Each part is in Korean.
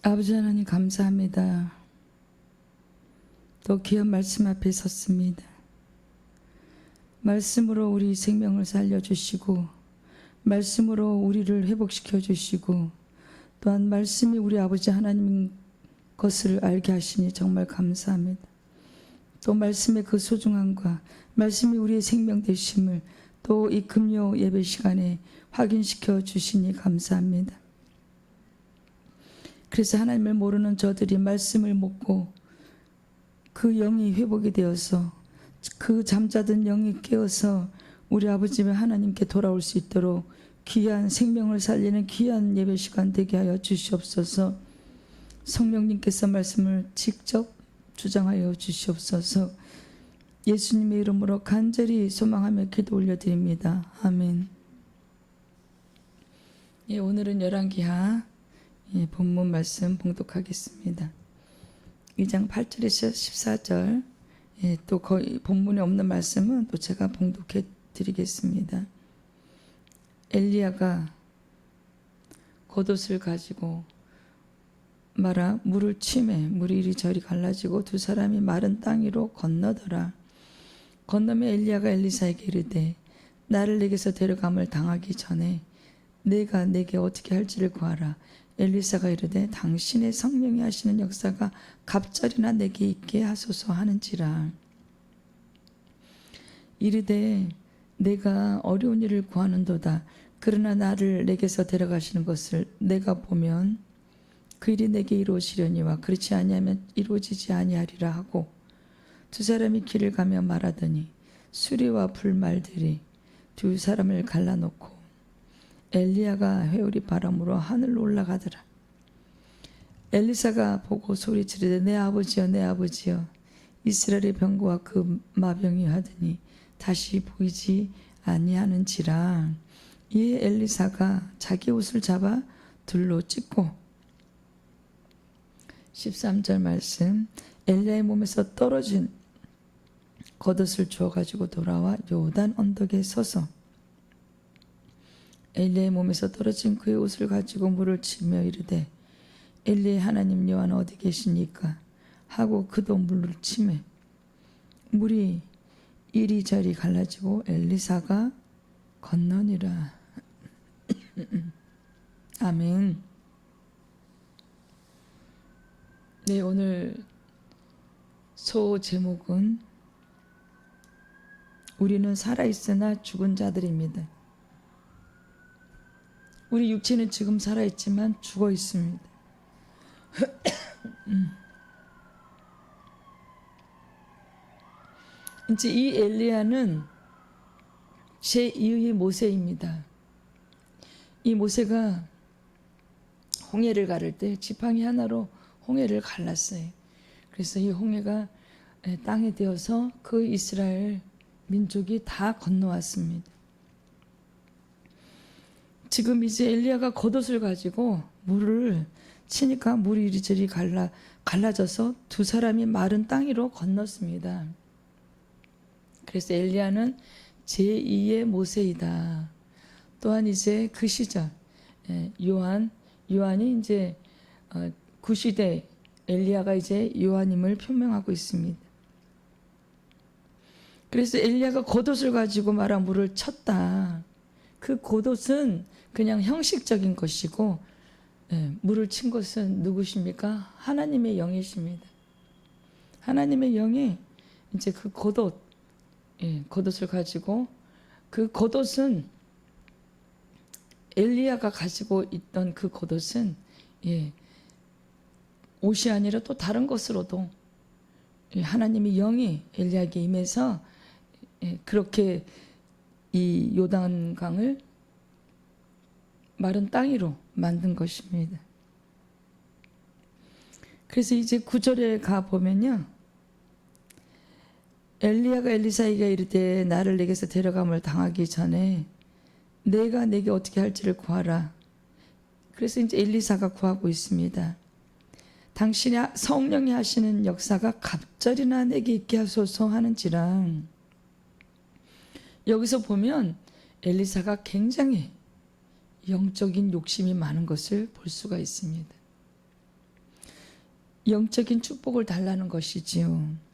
아버지 하나님 감사합니다. 또 귀한 말씀 앞에 섰습니다. 말씀으로 우리 생명을 살려주시고 말씀으로 우리를 회복시켜 주시고 또한 말씀이 우리 아버지 하나님 것을 알게 하시니 정말 감사합니다. 또 말씀의 그 소중함과 말씀이 우리의 생명 되심을 또 이 금요 예배 시간에 확인시켜 주시니 감사합니다. 그래서 하나님을 모르는 저들이 말씀을 먹고 그 영이 회복이 되어서 그 잠자던 영이 깨어서 우리 아버지 하나님께 돌아올 수 있도록 귀한 생명을 살리는 귀한 예배 시간 되게 하여 주시옵소서. 성령님께서 말씀을 직접 주장하여 주시옵소서. 예수님의 이름으로 간절히 소망하며 기도 올려드립니다. 아멘. 오늘은 열왕기하 본문 말씀 봉독하겠습니다. 2장 8절에서 14절, 또 거의 본문에 없는 말씀은 또 제가 봉독해 드리겠습니다. 엘리야가 겉옷을 가지고 말아 물을 치매 물이 이리저리 갈라지고 두 사람이 마른 땅 위로 건너더라. 건너며 엘리야가 엘리사에게 이르되 나를 내게서 데려감을 당하기 전에 내가 내게 어떻게 할지를 구하라. 엘리사가 이르되 당신의 성령이 하시는 역사가 갑절이나 내게 있게 하소서 하는지라. 이르되 내가 어려운 일을 구하는도다. 그러나 나를 내게서 데려가시는 것을 내가 보면 그 일이 내게 이루어지려니와 그렇지 아니하면 이루어지지 아니하리라 하고 두 사람이 길을 가며 말하더니 수리와 불말들이 두 사람을 갈라놓고 엘리야가 회오리 바람으로 하늘로 올라가더라. 엘리사가 보고 소리치르되 내 아버지여 내 아버지여 이스라엘의 병거와 그 마병이 하더니 다시 보이지 아니하는지라. 이에 엘리사가 자기 옷을 잡아 둘로 찢고 13절 말씀 엘리야의 몸에서 떨어진 겉옷을 주워가지고 돌아와 요단 언덕에 서서 엘리야의 몸에서 떨어진 그의 옷을 가지고 물을 치며 이르되 엘리야의 하나님 여호와는 어디 계시니까 하고 그도 물을 치매 물이 이리저리 갈라지고 엘리사가 건너니라. 아멘. 네, 오늘 소 제목은 우리는 살아있으나 죽은 자들입니다. 우리 육체는 지금 살아있지만 죽어 있습니다. 이제 이 엘리야는 제2의 모세입니다. 이 모세가 홍해를 가를 때 지팡이 하나로 홍해를 갈랐어요. 그래서 이 홍해가 땅에 되어서 그 이스라엘 민족이 다 건너왔습니다. 지금 이제 엘리야가 겉옷을 가지고 물을 치니까 물이 이리저리 갈라져서 두 사람이 마른 땅 위로 건넜습니다. 그래서 엘리야는 제2의 모세이다. 또한 이제 그 시절 요한이 이제 구시대 엘리야가 이제 요한임을 표명하고 있습니다. 그래서 엘리야가 겉옷을 가지고 말아 물을 쳤다. 그 겉옷은 그냥 형식적인 것이고 물을 친 것은 누구십니까? 하나님의 영이십니다. 하나님의 영이 이제 그 겉옷을 가지고 그 겉옷은 엘리야가 가지고 있던 그 겉옷은 옷이 아니라 또 다른 것으로도 하나님의 영이 엘리야에게 임해서 그렇게 이 요단강을 마른 땅 위로 만든 것입니다. 그래서 이제 9절에 가보면요, 엘리야가 엘리사에게 이르되 나를 내게서 데려감을 당하기 전에 내가 내게 어떻게 할지를 구하라. 그래서 이제 엘리사가 구하고 있습니다. 당신의 성령이 하시는 역사가 갑절이나 내게 있게 하소서 하는지라. 여기서 보면 엘리사가 굉장히 영적인 욕심이 많은 것을 볼 수가 있습니다. 영적인 축복을 달라는 것이지요.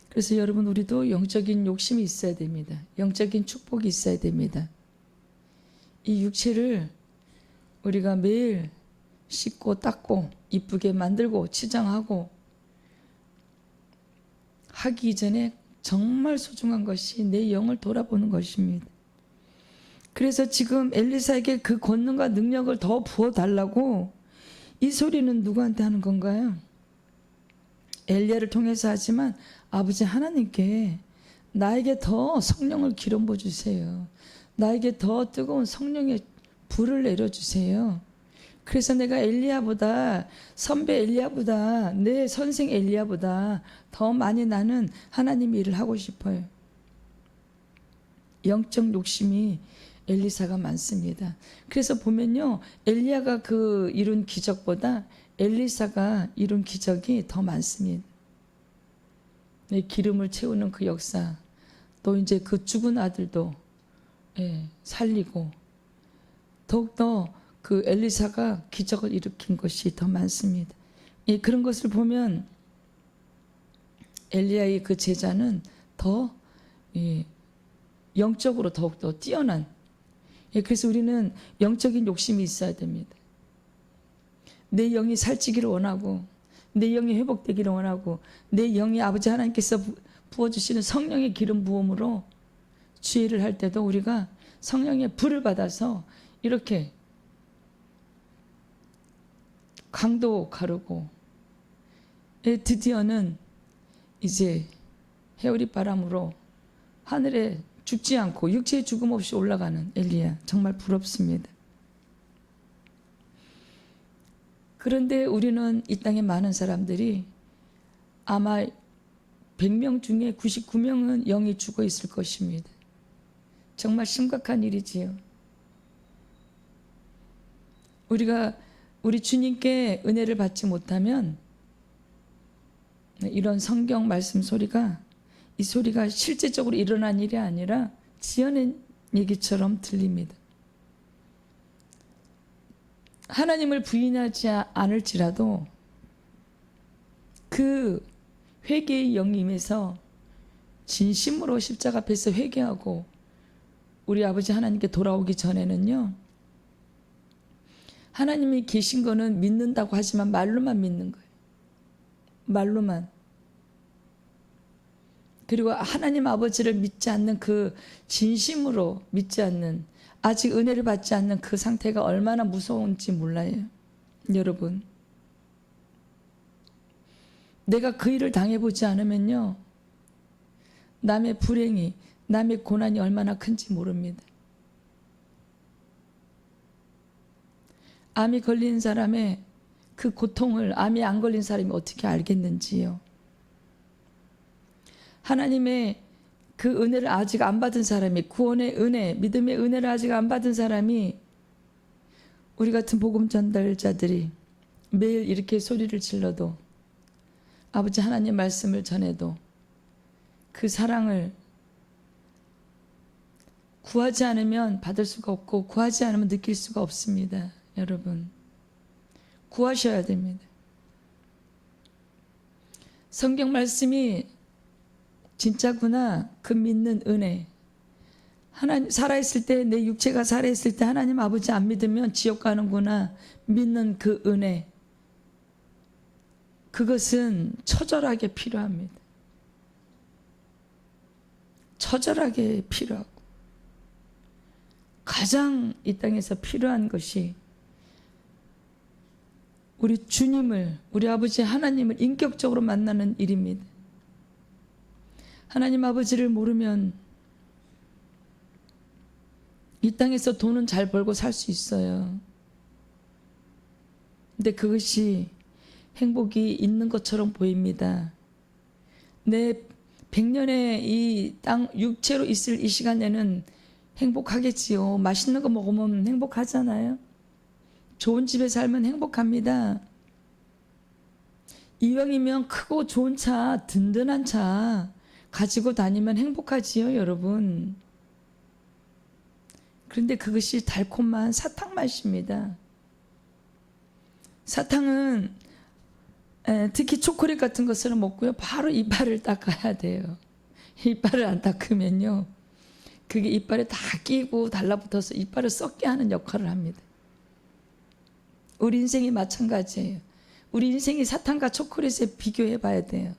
그래서 여러분, 우리도 영적인 욕심이 있어야 됩니다. 영적인 축복이 있어야 됩니다. 이 육체를 우리가 매일 씻고 닦고 이쁘게 만들고 치장하고 하기 전에 정말 소중한 것이 내 영을 돌아보는 것입니다. 그래서 지금 엘리사에게 그 권능과 능력을 더 부어달라고 이 소리는 누구한테 하는 건가요? 엘리야를 통해서 하지만 아버지 하나님께 나에게 더 성령을 기름 부어주세요. 나에게 더 뜨거운 성령의 불을 내려주세요. 그래서 내가 엘리야보다, 선배 엘리야보다, 내 선생 엘리야보다 더 많이 나는 하나님 일을 하고 싶어요. 영적 욕심이 엘리사가 많습니다. 그래서 보면요, 엘리야가 그 이룬 기적보다 엘리사가 이룬 기적이 더 많습니다. 내 기름을 채우는 그 역사, 또 이제 그 죽은 아들도 살리고, 더욱더 그 엘리사가 기적을 일으킨 것이 더 많습니다. 그런 것을 보면 엘리야의 그 제자는 더 영적으로 더욱더 뛰어난, 그래서 우리는 영적인 욕심이 있어야 됩니다. 내 영이 살찌기를 원하고, 내 영이 회복되기를 원하고, 내 영이 아버지 하나님께서 부어주시는 성령의 기름 부음으로 주일을 할 때도 우리가 성령의 불을 받아서 이렇게 강도 가르고, 드디어는 이제 해오리 바람으로 하늘에 죽지 않고 육체의 죽음 없이 올라가는 엘리야, 정말 부럽습니다. 그런데 우리는 이 땅에 많은 사람들이 아마 100명 중에 99명은 영이 죽어 있을 것입니다. 정말 심각한 일이지요. 우리가 우리 주님께 은혜를 받지 못하면 이런 성경 말씀 소리가, 이 소리가 실제적으로 일어난 일이 아니라 지어낸 얘기처럼 들립니다. 하나님을 부인하지 않을지라도 그 회개의 영이 임해서 진심으로 십자가 앞에서 회개하고 우리 아버지 하나님께 돌아오기 전에는요, 하나님이 계신 거는 믿는다고 하지만 말로만 믿는 거예요. 말로만. 그리고 하나님 아버지를 믿지 않는, 그 진심으로 믿지 않는, 아직 은혜를 받지 않는 그 상태가 얼마나 무서운지 몰라요. 여러분, 내가 그 일을 당해보지 않으면요, 남의 불행이, 남의 고난이 얼마나 큰지 모릅니다. 암이 걸린 사람의 그 고통을 암이 안 걸린 사람이 어떻게 알겠는지요. 하나님의 그 은혜를 아직 안 받은 사람이, 구원의 은혜, 믿음의 은혜를 아직 안 받은 사람이, 우리 같은 복음 전달자들이 매일 이렇게 소리를 질러도, 아버지 하나님 말씀을 전해도 그 사랑을 구하지 않으면 받을 수가 없고, 구하지 않으면 느낄 수가 없습니다. 여러분, 구하셔야 됩니다. 성경 말씀이 진짜구나, 그 믿는 은혜. 하나님 살아있을 때, 내 육체가 살아있을 때 하나님 아버지 안 믿으면 지옥 가는구나, 믿는 그 은혜, 그것은 처절하게 필요합니다. 처절하게 필요하고, 가장 이 땅에서 필요한 것이 우리 주님을, 우리 아버지 하나님을 인격적으로 만나는 일입니다. 하나님 아버지를 모르면 이 땅에서 돈은 잘 벌고 살 수 있어요. 근데 그것이 행복이 있는 것처럼 보입니다. 내 100년의 이 땅 육체로 있을 이 시간에는 행복하겠지요. 맛있는 거 먹으면 행복하잖아요. 좋은 집에 살면 행복합니다. 이왕이면 크고 좋은 차, 든든한 차 가지고 다니면 행복하지요, 여러분. 그런데 그것이 달콤한 사탕 맛입니다. 사탕은 특히 초콜릿 같은 것은 먹고요. 바로 이빨을 닦아야 돼요. 이빨을 안 닦으면요. 그게 이빨에 다 끼고 달라붙어서 이빨을 썩게 하는 역할을 합니다. 우리 인생이 마찬가지예요. 우리 인생이 사탕과 초콜릿에 비교해 봐야 돼요.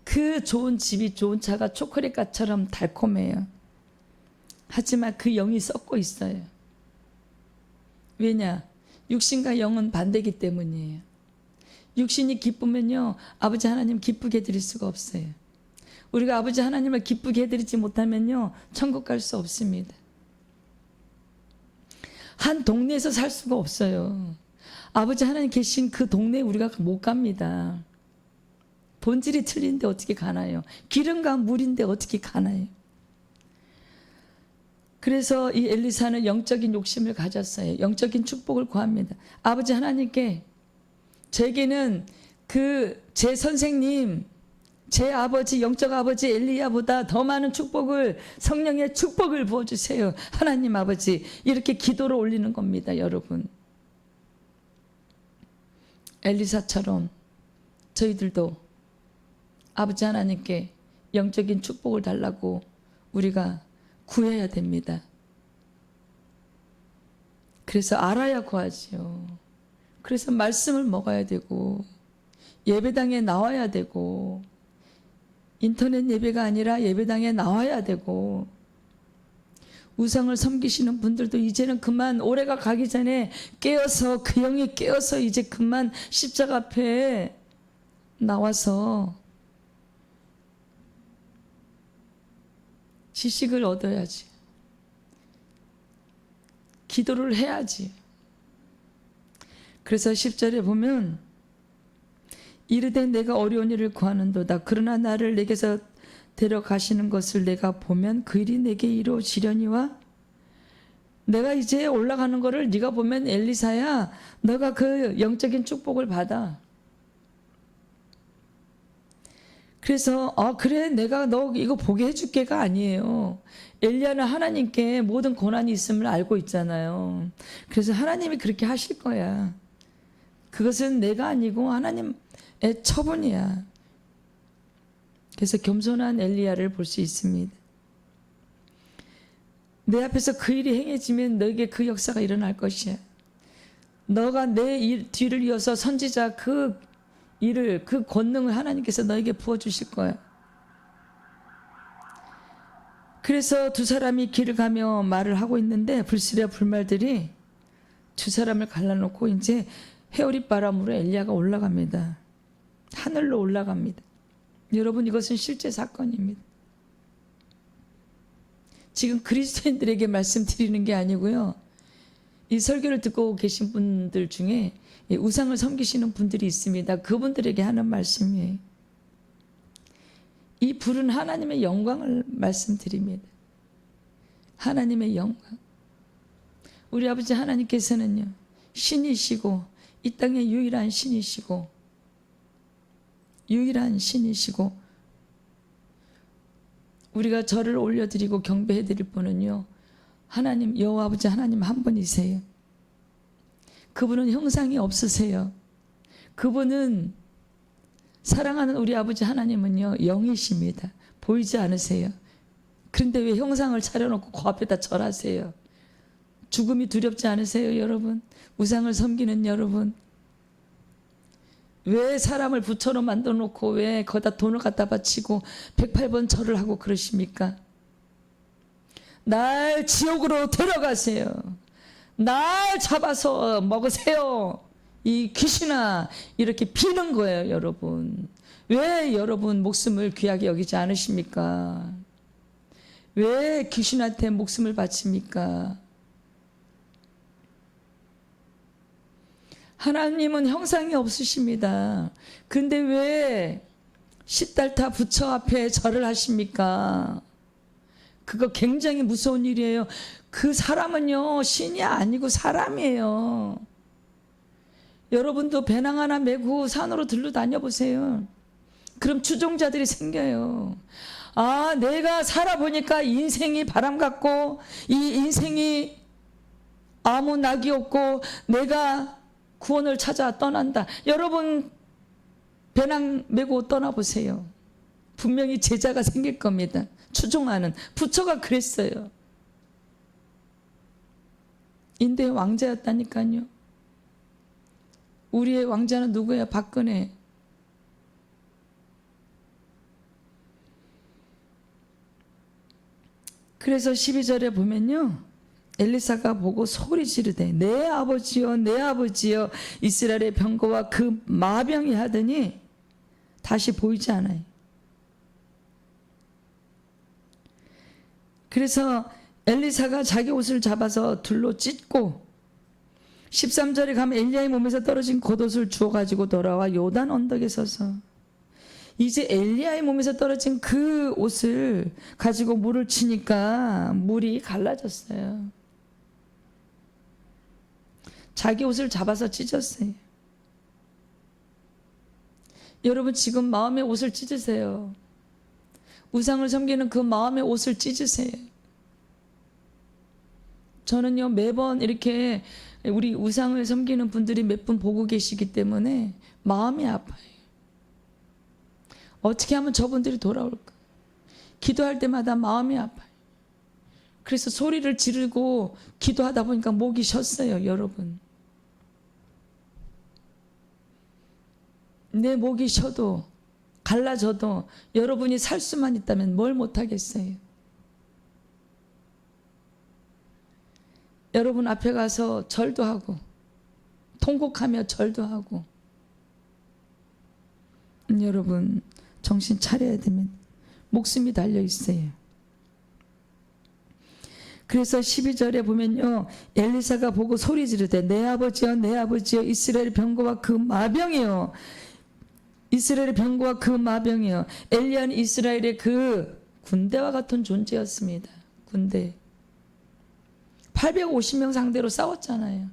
그 좋은 집이 좋은 차가 초콜릿가처럼 달콤해요. 하지만 그 영이 썩고 있어요. 왜냐? 육신과 영은 반대이기 때문이에요. 육신이 기쁘면요, 아버지 하나님 기쁘게 해드릴 수가 없어요. 우리가 아버지 하나님을 기쁘게 해드리지 못하면요, 천국 갈 수 없습니다. 한 동네에서 살 수가 없어요. 아버지 하나님 계신 그 동네에 우리가 못 갑니다. 본질이 틀린데 어떻게 가나요? 기름과 물인데 어떻게 가나요? 그래서 이 엘리사는 영적인 욕심을 가졌어요. 영적인 축복을 구합니다. 아버지 하나님께 제게는 제 선생님, 제 아버지, 영적 아버지 엘리야보다 더 많은 축복을, 성령의 축복을 부어주세요. 하나님 아버지, 이렇게 기도를 올리는 겁니다, 여러분. 엘리사처럼 저희들도 아버지 하나님께 영적인 축복을 달라고 우리가 구해야 됩니다. 그래서 알아야 구하지요. 그래서 말씀을 먹어야 되고, 예배당에 나와야 되고, 인터넷 예배가 아니라 예배당에 나와야 되고, 우상을 섬기시는 분들도 이제는 그만, 올해가 가기 전에 깨어서, 그 영이 깨어서 이제 그만 십자가 앞에 나와서 지식을 얻어야지. 기도를 해야지. 그래서 10절에 보면 이르되 내가 어려운 일을 구하는도다. 그러나 나를 내게서 데려가시는 것을 내가 보면 그 일이 내게 이루어지려니와. 내가 이제 올라가는 거를 네가 보면 엘리사야, 너가 그 영적인 축복을 받아. 그래서 그래, 내가 너 이거 보게 해줄게가 아니에요. 엘리야는 하나님께 모든 고난이 있음을 알고 있잖아요. 그래서 하나님이 그렇게 하실 거야. 그것은 내가 아니고 하나님의 처분이야. 그래서 겸손한 엘리야를 볼 수 있습니다. 내 앞에서 그 일이 행해지면 너에게 그 역사가 일어날 것이야. 너가 내 뒤를 이어서 선지자 그 일을, 그 권능을 하나님께서 너에게 부어주실 거야. 그래서 두 사람이 길을 가며 말을 하고 있는데 불씨와 불말들이 두 사람을 갈라놓고 이제 회오리 바람으로 엘리야가 올라갑니다. 하늘로 올라갑니다. 여러분, 이것은 실제 사건입니다. 지금 그리스도인들에게 말씀드리는 게 아니고요. 이 설교를 듣고 계신 분들 중에 우상을 섬기시는 분들이 있습니다. 그분들에게 하는 말씀이에요. 이 불은 하나님의 영광을 말씀드립니다. 하나님의 영광. 우리 아버지 하나님께서는요, 신이시고 이 땅의 유일한 신이시고 우리가 절을 올려드리고 경배해드릴 분은요, 하나님, 여호와 아버지 하나님 한 분이세요. 그분은 형상이 없으세요. 그분은, 사랑하는 우리 아버지 하나님은요, 영이십니다. 보이지 않으세요. 그런데 왜 형상을 차려놓고 그 앞에다 절하세요? 죽음이 두렵지 않으세요, 여러분? 우상을 섬기는 여러분, 왜 사람을 부처로 만들어 놓고 왜 거기다 돈을 갖다 바치고 108번 절을 하고 그러십니까? 날 지옥으로 데려가세요. 날 잡아서 먹으세요. 이 귀신아, 이렇게 비는 거예요, 여러분. 왜 여러분 목숨을 귀하게 여기지 않으십니까? 왜 귀신한테 목숨을 바칩니까? 하나님은 형상이 없으십니다. 근데 왜 시달타 부처 앞에 절을 하십니까? 그거 굉장히 무서운 일이에요. 그 사람은요, 신이 아니고 사람이에요. 여러분도 배낭 하나 메고 산으로 들러 다녀보세요. 그럼 추종자들이 생겨요. 아, 내가 살아보니까 인생이 바람 같고 이 인생이 아무 낙이 없고 내가 구원을 찾아 떠난다. 여러분 배낭 메고 떠나보세요. 분명히 제자가 생길 겁니다. 추종하는. 부처가 그랬어요. 인도의 왕자였다니까요. 우리의 왕자는 누구야? 박근혜. 그래서 12절에 보면요, 엘리사가 보고 소리 지르되 내 아버지여 내 아버지여 이스라엘의 병거와 그 마병이 하더니 다시 보이지 않아요. 그래서 엘리사가 자기 옷을 잡아서 둘로 찢고 13절에 가면 엘리야의 몸에서 떨어진 겉옷을 주워가지고 돌아와 요단 언덕에 서서 이제 엘리야의 몸에서 떨어진 그 옷을 가지고 물을 치니까 물이 갈라졌어요. 자기 옷을 잡아서 찢었어요. 여러분 지금 마음의 옷을 찢으세요. 우상을 섬기는 그 마음의 옷을 찢으세요. 저는요 매번 이렇게 우리 우상을 섬기는 분들이 몇 분 보고 계시기 때문에 마음이 아파요. 어떻게 하면 저분들이 돌아올까? 기도할 때마다 마음이 아파요. 그래서 소리를 지르고 기도하다 보니까 목이 쉬었어요, 여러분. 내 목이 쉬어도 갈라져도 여러분이 살 수만 있다면 뭘 못하겠어요. 여러분 앞에 가서 절도 하고 통곡하며 절도 하고 여러분 정신 차려야 됩니다. 목숨이 달려 있어요. 그래서 12절에 보면요, 엘리사가 보고 소리 지르되 내 아버지여 내 아버지여 이스라엘 병거와 그 마병이요 이스라엘의 병거와 그 마병이요. 엘리야는 이스라엘의 그 군대와 같은 존재였습니다. 군대 850명 상대로 싸웠잖아요.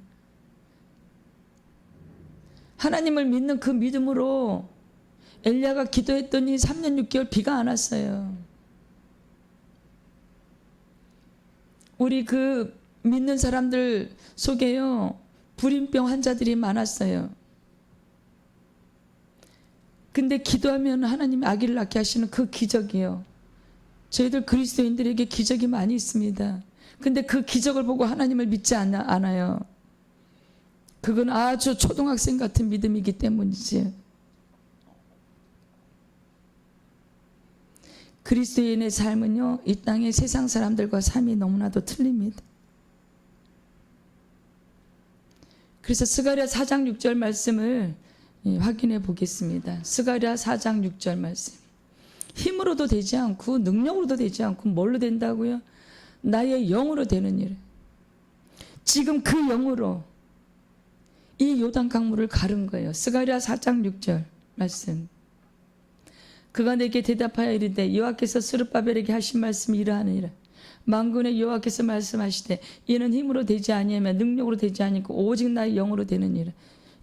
하나님을 믿는 그 믿음으로 엘리야가 기도했더니 3년 6개월 비가 안 왔어요. 우리 그 믿는 사람들 속에요 불임병 환자들이 많았어요. 근데 기도하면 하나님이 아기를 낳게 하시는 그 기적이요. 저희들 그리스도인들에게 기적이 많이 있습니다. 근데 그 기적을 보고 하나님을 믿지 않아요. 그건 아주 초등학생 같은 믿음이기 때문이지. 그리스도인의 삶은요, 이 땅의 세상 사람들과 삶이 너무나도 틀립니다. 그래서 스가랴 4장 6절 말씀을 확인해 보겠습니다. 스가랴 4장 6절 말씀. 힘으로도 되지 않고 능력으로도 되지 않고 뭘로 된다고요? 나의 영으로 되는 일. 지금 그 영으로 이 요단 강물을 가른 거예요. 스가랴 4장 6절 말씀. 그가 내게 대답하여 이르되 여호와께서 스룹바벨에게 하신 말씀이 이러하니라. 만군의 여호와께서 말씀하시되 이는 힘으로 되지 아니하며 능력으로 되지 아니고 오직 나의 영으로 되느니라.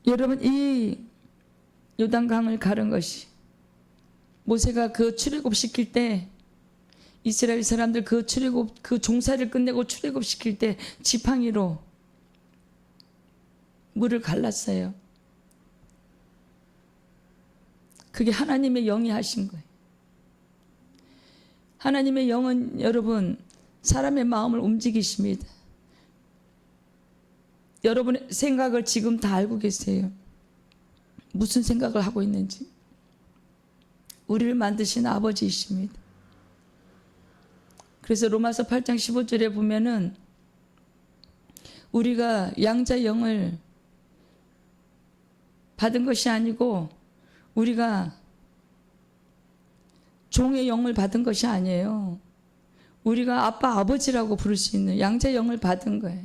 여러분 이 요단강을 가른 것이 모세가 그 출애굽 시킬 때 이스라엘 사람들 그 출애굽 그 종사를 끝내고 출애굽 시킬 때 지팡이로 물을 갈랐어요. 그게 하나님의 영이 하신 거예요. 하나님의 영은 여러분 사람의 마음을 움직이십니다. 여러분의 생각을 지금 다 알고 계세요. 무슨 생각을 하고 있는지. 우리를 만드신 아버지이십니다. 그래서 로마서 8장 15절에 보면은 우리가 양자의 영을 받은 것이 아니고 우리가 종의 영을 받은 것이 아니에요. 우리가 아빠 아버지라고 부를 수 있는 양자의 영을 받은 거예요.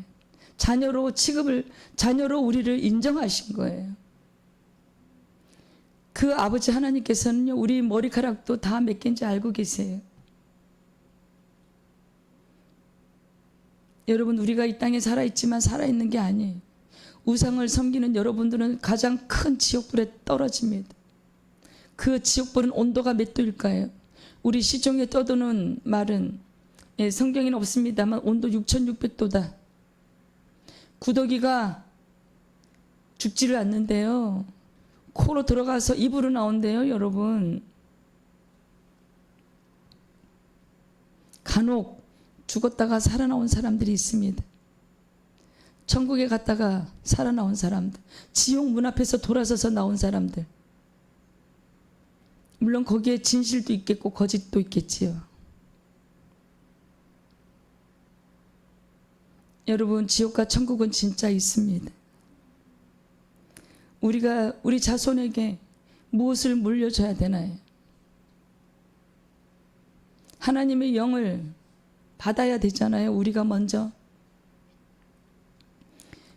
자녀로 우리를 인정하신 거예요. 그 아버지 하나님께서는요, 우리 머리카락도 다 몇 개인지 알고 계세요. 여러분, 우리가 이 땅에 살아있지만 살아있는 게 아니에요. 우상을 섬기는 여러분들은 가장 큰 지옥불에 떨어집니다. 그 지옥불은 온도가 몇 도일까요? 우리 시종에 떠도는 말은 성경에는 없습니다만 온도 6600도다. 구더기가 죽지를 않는데요. 코로 들어가서 입으로 나온대요, 여러분. 간혹 죽었다가 살아나온 사람들이 있습니다. 천국에 갔다가 살아나온 사람들, 지옥 문 앞에서 돌아서서 나온 사람들. 물론 거기에 진실도 있겠고 거짓도 있겠지요. 여러분, 지옥과 천국은 진짜 있습니다. 우리가 우리 자손에게 무엇을 물려줘야 되나요? 하나님의 영을 받아야 되잖아요, 우리가 먼저.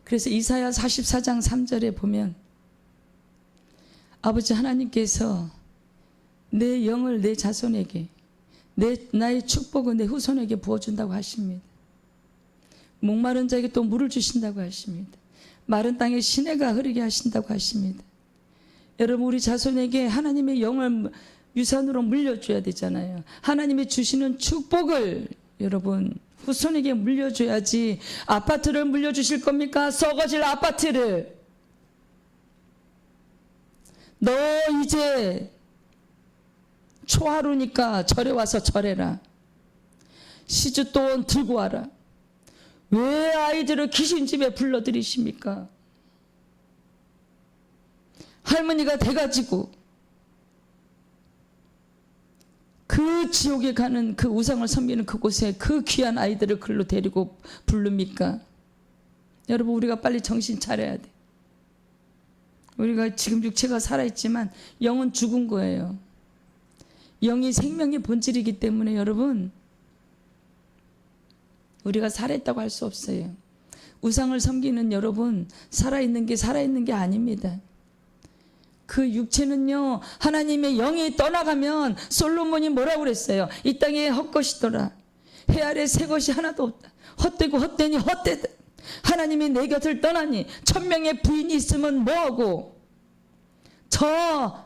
그래서 이사야 44장 3절에 보면 아버지 하나님께서 내 영을 내 자손에게, 나의 축복을 내 후손에게 부어준다고 하십니다. 목마른 자에게 또 물을 주신다고 하십니다. 마른 땅에 시내가 흐르게 하신다고 하십니다. 여러분, 우리 자손에게 하나님의 영을 유산으로 물려줘야 되잖아요. 하나님이 주시는 축복을 여러분 후손에게 물려줘야지. 아파트를 물려주실 겁니까? 썩어질 아파트를. 너 이제 초하루니까 절에 와서 절해라. 시주돈 들고 와라. 왜 아이들을 귀신집에 불러들이십니까? 할머니가 돼가지고 그 지옥에 가는 그 우상을 섬기는 그곳에 그 귀한 아이들을 글로 데리고 부릅니까? 여러분, 우리가 빨리 정신 차려야 돼. 우리가 지금 육체가 살아있지만 영은 죽은 거예요. 영이 생명의 본질이기 때문에 여러분, 우리가 살아있다고 할 수 없어요. 우상을 섬기는 여러분, 살아있는 게 아닙니다. 그 육체는요, 하나님의 영이 떠나가면 솔로몬이 뭐라고 그랬어요? 이 땅에 헛것이더라. 해 아래 새 것이 하나도 없다. 헛되고 헛되니 헛되다. 하나님이 내 곁을 떠나니 1000명의 부인이 있으면 뭐하고, 저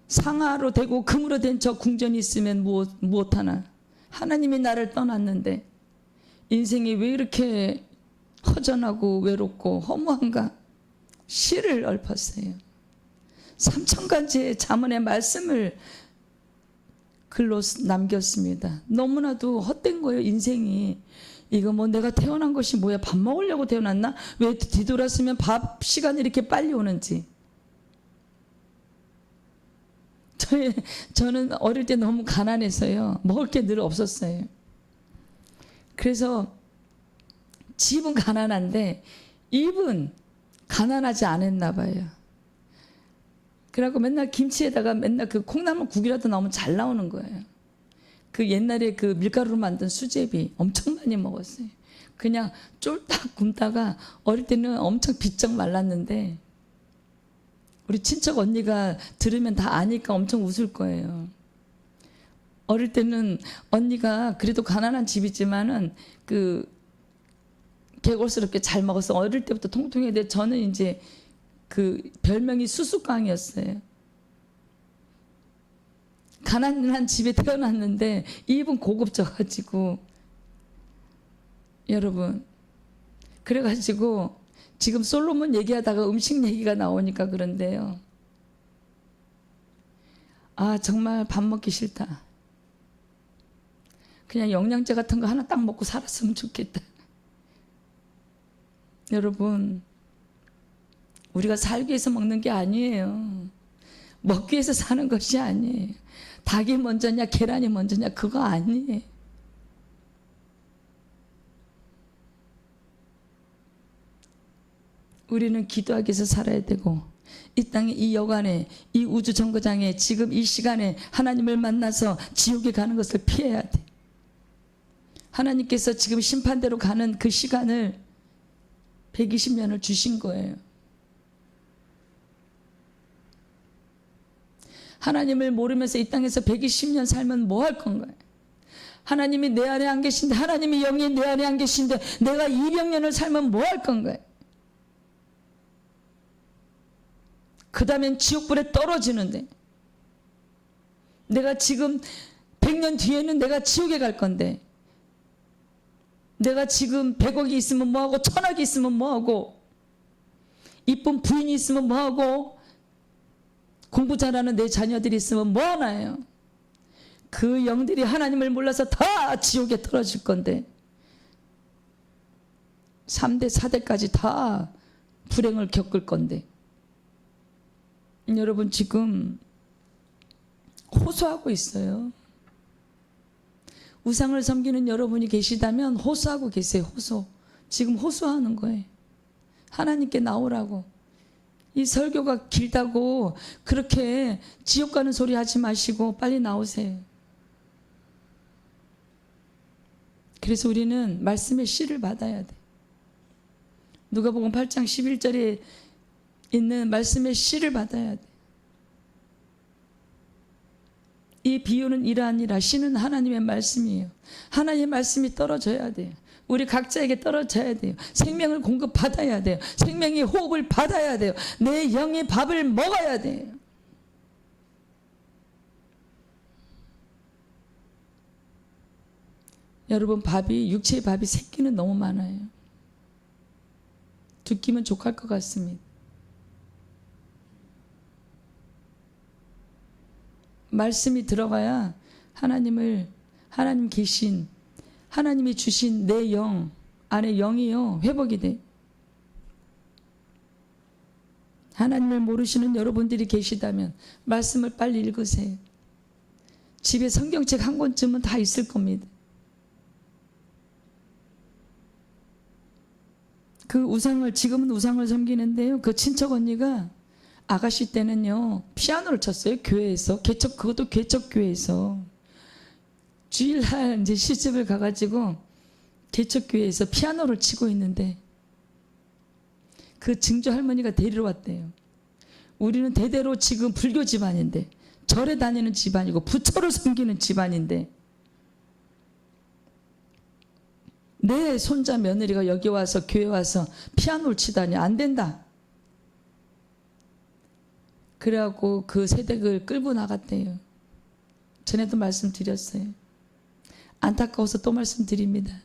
상아로 되고 금으로 된 저 궁전이 있으면 무엇하나. 하나님이 나를 떠났는데 인생이 왜 이렇게 허전하고 외롭고 허무한가? 시를 읊었어요. 3000가지의 잠언의 말씀을 글로 남겼습니다. 너무나도 헛된 거예요, 인생이. 이거 뭐 내가 태어난 것이 뭐야? 밥 먹으려고 태어났나? 왜 뒤돌았으면 밥 시간이 이렇게 빨리 오는지. 저는 어릴 때 너무 가난해서요, 먹을 게 늘 없었어요. 그래서 집은 가난한데 입은 가난하지 않았나 봐요. 그래갖고 맨날 김치에다가 맨날 그 콩나물국이라도 나오면 잘 나오는 거예요. 그 옛날에 그 밀가루로 만든 수제비 엄청 많이 먹었어요. 그냥 쫄딱 굶다가 어릴 때는 엄청 비쩍 말랐는데, 우리 친척 언니가 들으면 다 아니까 엄청 웃을 거예요. 어릴 때는 언니가 그래도 가난한 집이지만은 그 개골스럽게 잘 먹었어. 어릴 때부터 통통했는데 저는 이제 그 별명이 수수깡이었어요. 가난한 집에 태어났는데 입은 고급져가지고, 여러분, 그래가지고 지금 솔로몬 얘기하다가 음식 얘기가 나오니까 그런데요, 아 정말 밥 먹기 싫다. 그냥 영양제 같은 거 하나 딱 먹고 살았으면 좋겠다. 여러분, 우리가 살기 위해서 먹는 게 아니에요. 먹기 위해서 사는 것이 아니에요. 닭이 먼저냐 계란이 먼저냐 그거 아니에요. 우리는 기도하기 위해서 살아야 되고, 이 땅에 이 여간에 이 우주 정거장에 지금 이 시간에 하나님을 만나서 지옥에 가는 것을 피해야 돼. 하나님께서 지금 심판대로 가는 그 시간을 120년을 주신 거예요. 하나님을 모르면서 이 땅에서 120년 살면 뭐 할 건가요? 하나님이 내 안에 안 계신데, 하나님이 영이 내 안에 안 계신데 내가 200년을 살면 뭐 할 건가요? 그 다음엔 지옥불에 떨어지는데, 내가 지금 100년 뒤에는 내가 지옥에 갈 건데, 내가 지금 100억이 있으면 뭐하고 1000억이 있으면 뭐하고, 이쁜 부인이 있으면 뭐하고, 공부 잘하는 내 자녀들이 있으면 뭐하나요? 그 영들이 하나님을 몰라서 다 지옥에 떨어질 건데 3대 4대까지 다 불행을 겪을 건데, 여러분 지금 호소하고 있어요. 우상을 섬기는 여러분이 계시다면 호소하고 계세요. 호소. 지금 호소하는 거예요. 하나님께 나오라고. 이 설교가 길다고 그렇게 지옥 가는 소리 하지 마시고 빨리 나오세요. 그래서 우리는 말씀의 씨를 받아야 돼. 누가복음 8장 11절에 있는 말씀의 씨를 받아야 돼. 이 비유는 이러하니라. 씨는 하나님의 말씀이에요. 하나님의 말씀이 떨어져야 돼요. 우리 각자에게 떨어져야 돼요. 생명을 공급받아야 돼요. 생명의 호흡을 받아야 돼요. 내 영의 밥을 먹어야 돼요. 여러분, 육체의 밥이 새끼는 너무 많아요. 2끼면 족할 것 같습니다. 말씀이 들어가야 하나님 계신, 하나님이 주신 내 영 안에 영이요 회복이 돼. 하나님을 모르시는 여러분들이 계시다면 말씀을 빨리 읽으세요. 집에 성경책 한 권쯤은 다 있을 겁니다. 지금은 우상을 섬기는데요, 그 친척 언니가 아가씨 때는요 피아노를 쳤어요. 교회에서. 그것도 개척교회에서. 주일날 이제 시집을 가가지고 개척교회에서 피아노를 치고 있는데 그 증조 할머니가 데리러 왔대요. 우리는 대대로 지금 불교 집안인데, 절에 다니는 집안이고 부처를 섬기는 집안인데, 내 손자 며느리가 여기 와서 교회 와서 피아노를 치다니 안 된다. 그래갖고 그 세댁을 끌고 나갔대요. 전에도 말씀드렸어요. 안타까워서 또 말씀드립니다.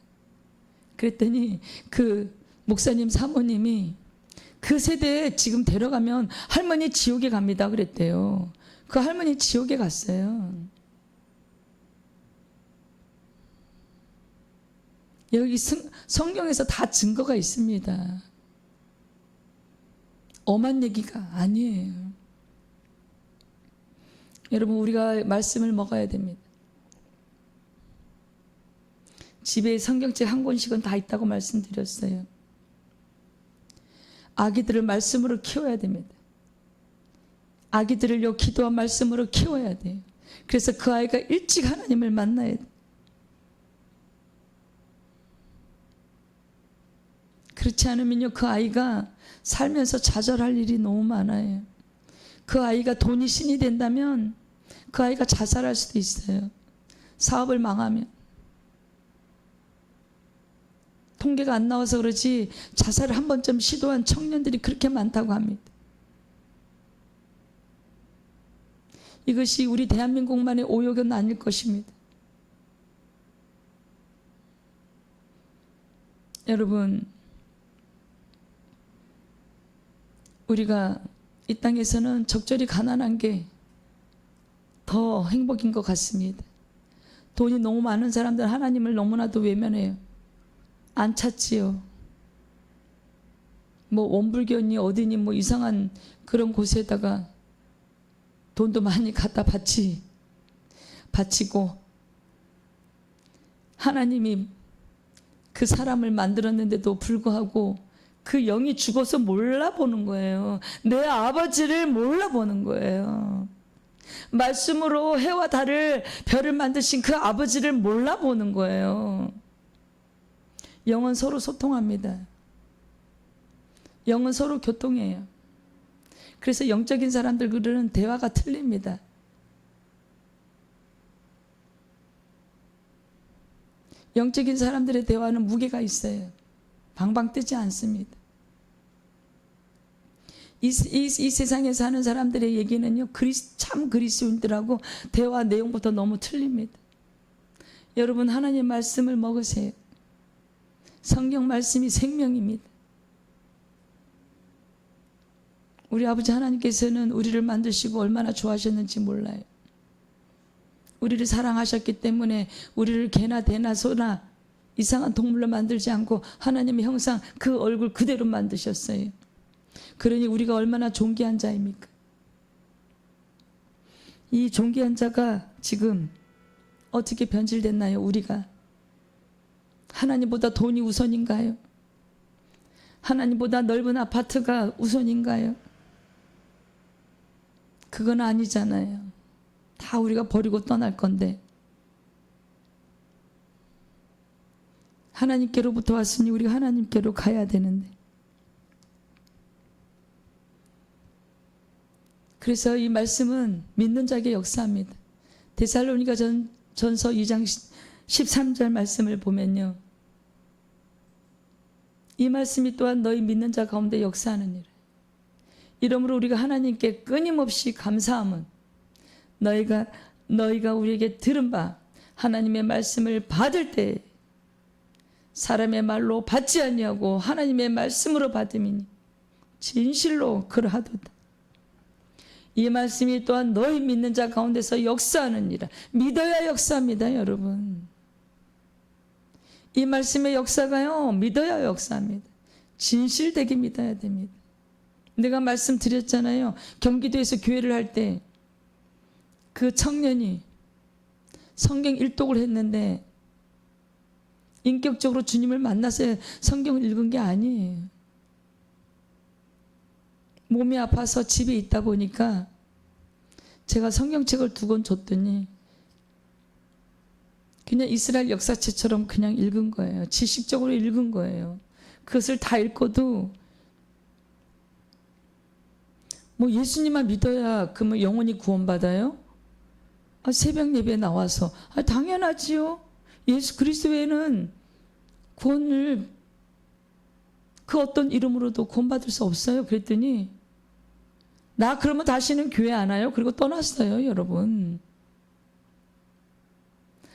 그랬더니 그 목사님 사모님이 그 세대에 지금 데려가면 할머니 지옥에 갑니다 그랬대요. 그 할머니 지옥에 갔어요. 여기 성경에서 다 증거가 있습니다. 엄한 얘기가 아니에요. 여러분, 우리가 말씀을 먹어야 됩니다. 집에 성경책 한 권씩은 다 있다고 말씀드렸어요. 아기들을 말씀으로 키워야 됩니다. 아기들을요 기도와 말씀으로 키워야 돼요. 그래서 그 아이가 일찍 하나님을 만나야 돼요. 그렇지 않으면요 그 아이가 살면서 좌절할 일이 너무 많아요. 그 아이가 돈이 신이 된다면 그 아이가 자살할 수도 있어요. 사업을 망하면. 통계가 안 나와서 그러지 자살을 한 번쯤 시도한 청년들이 그렇게 많다고 합니다. 이것이 우리 대한민국만의 오역은 아닐 것입니다. 여러분, 우리가 이 땅에서는 적절히 가난한 게 더 행복인 것 같습니다. 돈이 너무 많은 사람들 하나님을 너무나도 외면해요. 안 찾지요. 뭐 원불교니 어디니 뭐 이상한 그런 곳에다가 돈도 많이 갖다 바치고 하나님이 그 사람을 만들었는데도 불구하고 그 영이 죽어서 몰라보는 거예요. 내 아버지를 몰라보는 거예요. 말씀으로 해와 달을 별을 만드신 그 아버지를 몰라보는 거예요. 영은 서로 소통합니다. 영은 서로 교통해요. 그래서 영적인 사람들과는 대화가 틀립니다. 영적인 사람들의 대화는 무게가 있어요. 방방 뜨지 않습니다. 이 세상에 사는 사람들의 얘기는요 참 그리스도인들하고 대화 내용부터 너무 틀립니다. 여러분, 하나님 말씀을 먹으세요. 성경 말씀이 생명입니다. 우리 아버지 하나님께서는 우리를 만드시고 얼마나 좋아하셨는지 몰라요. 우리를 사랑하셨기 때문에 우리를 개나 대나 소나 이상한 동물로 만들지 않고 하나님의 형상 그 얼굴 그대로 만드셨어요. 그러니 우리가 얼마나 존귀한 자입니까? 이 존귀한 자가 지금 어떻게 변질됐나요? 우리가 하나님보다 돈이 우선인가요? 하나님보다 넓은 아파트가 우선인가요? 그건 아니잖아요. 다 우리가 버리고 떠날 건데 하나님께로부터 왔으니 우리가 하나님께로 가야 되는데, 그래서 이 말씀은 믿는 자에게 역사합니다. 데살로니가 전서 2장 13절 말씀을 보면요, 이 말씀이 또한 너희 믿는 자 가운데 역사하느니라. 이러므로 우리가 하나님께 끊임없이 감사함은 너희가 우리에게 들은 바 하나님의 말씀을 받을 때 사람의 말로 받지 아니하고 하나님의 말씀으로 받음이니 진실로 그러하도다. 이 말씀이 또한 너희 믿는 자 가운데서 역사하느니라. 믿어야 역사합니다, 여러분. 이 말씀의 역사가요, 믿어야 역사합니다. 진실되게 믿어야 됩니다. 내가 말씀드렸잖아요. 경기도에서 교회를 할 때 그 청년이 성경 일독을 했는데 인격적으로 주님을 만나서 성경을 읽은 게 아니에요. 몸이 아파서 집에 있다 보니까 제가 성경책을 2권 줬더니 그냥 이스라엘 역사책처럼 그냥 읽은 거예요. 지식적으로 읽은 거예요. 그것을 다 읽고도 뭐 예수님만 믿어야 그러면 영혼이 구원받아요? 새벽 예배에 나와서 당연하지요. 예수 그리스도 외에는 구원을 그 어떤 이름으로도 구원받을 수 없어요. 그랬더니 나 그러면 다시는 교회 안 와요. 그리고 떠났어요, 여러분.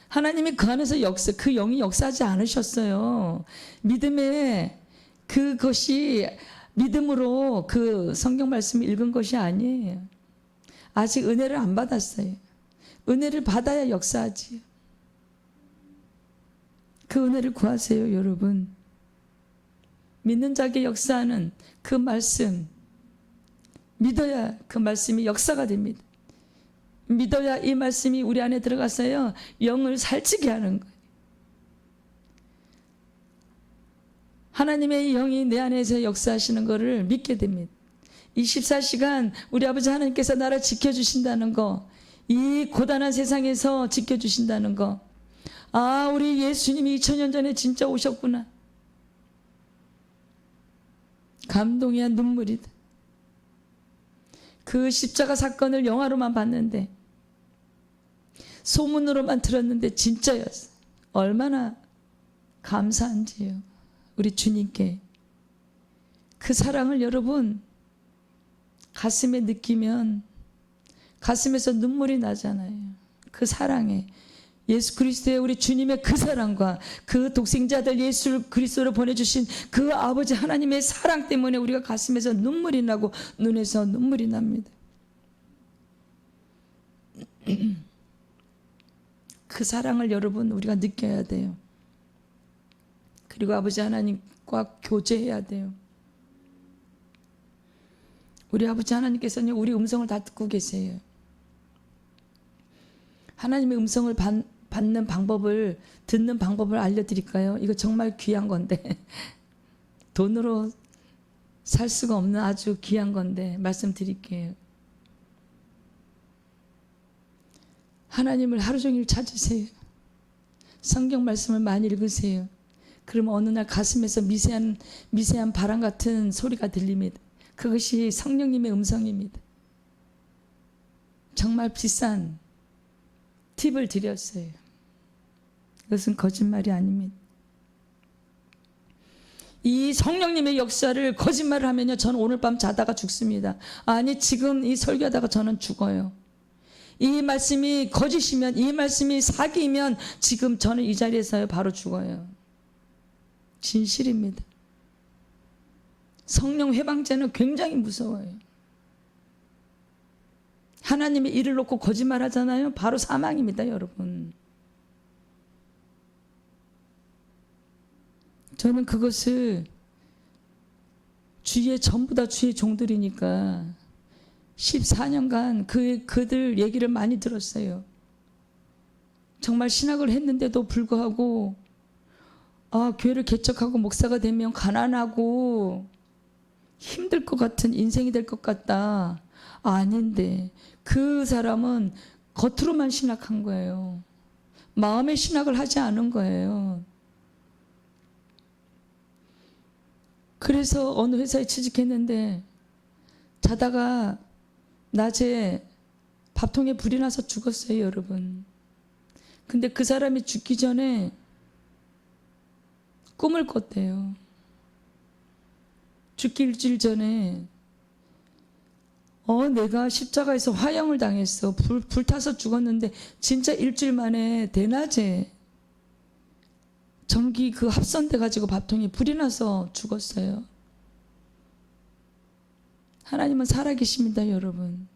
하나님이 그 안에서 그 영이 역사하지 않으셨어요. 믿음의 그것이 믿음으로 그 성경 말씀을 읽은 것이 아니에요. 아직 은혜를 안 받았어요. 은혜를 받아야 역사하지요. 그 은혜를 구하세요, 여러분. 믿는 자에게 역사하는 그 말씀, 믿어야 그 말씀이 역사가 됩니다. 믿어야 이 말씀이 우리 안에 들어가서요, 영을 살찌게 하는 거예요. 하나님의 영이 내 안에서 역사하시는 것을 믿게 됩니다. 24시간 우리 아버지 하나님께서 나를 지켜주신다는 거, 이 고단한 세상에서 지켜주신다는 거, 우리 예수님이 2000년 전에 진짜 오셨구나. 감동이야, 눈물이다. 그 십자가 사건을 영화로만 봤는데, 소문으로만 들었는데 진짜였어요. 얼마나 감사한지요, 우리 주님께. 그 사랑을 여러분 가슴에 느끼면 가슴에서 눈물이 나잖아요. 그 사랑에, 예수 그리스도의 우리 주님의 그 사랑과 그 독생자들 예수 그리스도를 보내주신 그 아버지 하나님의 사랑 때문에 우리가 가슴에서 눈물이 나고 눈에서 눈물이 납니다. 그 사랑을 여러분 우리가 느껴야 돼요. 그리고 아버지 하나님과 교제해야 돼요. 우리 아버지 하나님께서는 우리 음성을 다 듣고 계세요. 하나님의 음성을 받는 방법을, 듣는 방법을 알려드릴까요? 이거 정말 귀한 건데 돈으로 살 수가 없는 아주 귀한 건데 말씀드릴게요. 하나님을 하루 종일 찾으세요. 성경 말씀을 많이 읽으세요. 그러면 어느 날 가슴에서 미세한 바람 같은 소리가 들립니다. 그것이 성령님의 음성입니다. 정말 비싼 팁을 드렸어요. 이것은 거짓말이 아닙니다. 이 성령님의 역사를 거짓말을 하면요, 저는 오늘 밤 자다가 죽습니다. 아니, 지금 이 설교하다가 저는 죽어요. 이 말씀이 거짓이면, 이 말씀이 사기이면 지금 저는 이 자리에서 바로 죽어요. 진실입니다. 성령 회방죄는 굉장히 무서워요. 하나님의 일을 놓고 거짓말 하잖아요. 바로 사망입니다, 여러분. 저는 그것을 주위에 전부 다 주의 종들이니까 14년간 그들 얘기를 많이 들었어요. 정말 신학을 했는데도 불구하고 교회를 개척하고 목사가 되면 가난하고 힘들 것 같은 인생이 될 것 같다. 아닌데 그 사람은 겉으로만 신학한 거예요. 마음의 신학을 하지 않은 거예요. 그래서 어느 회사에 취직했는데 자다가 낮에 밥통에 불이 나서 죽었어요, 여러분. 근데 그 사람이 죽기 전에 꿈을 꿨대요. 죽기 일주일 전에 내가 십자가에서 화형을 당했어. 불타서 죽었는데 진짜 일주일 만에 대낮에 전기 그 합선돼 가지고 밥통에 불이 나서 죽었어요. 하나님은 살아계십니다, 여러분.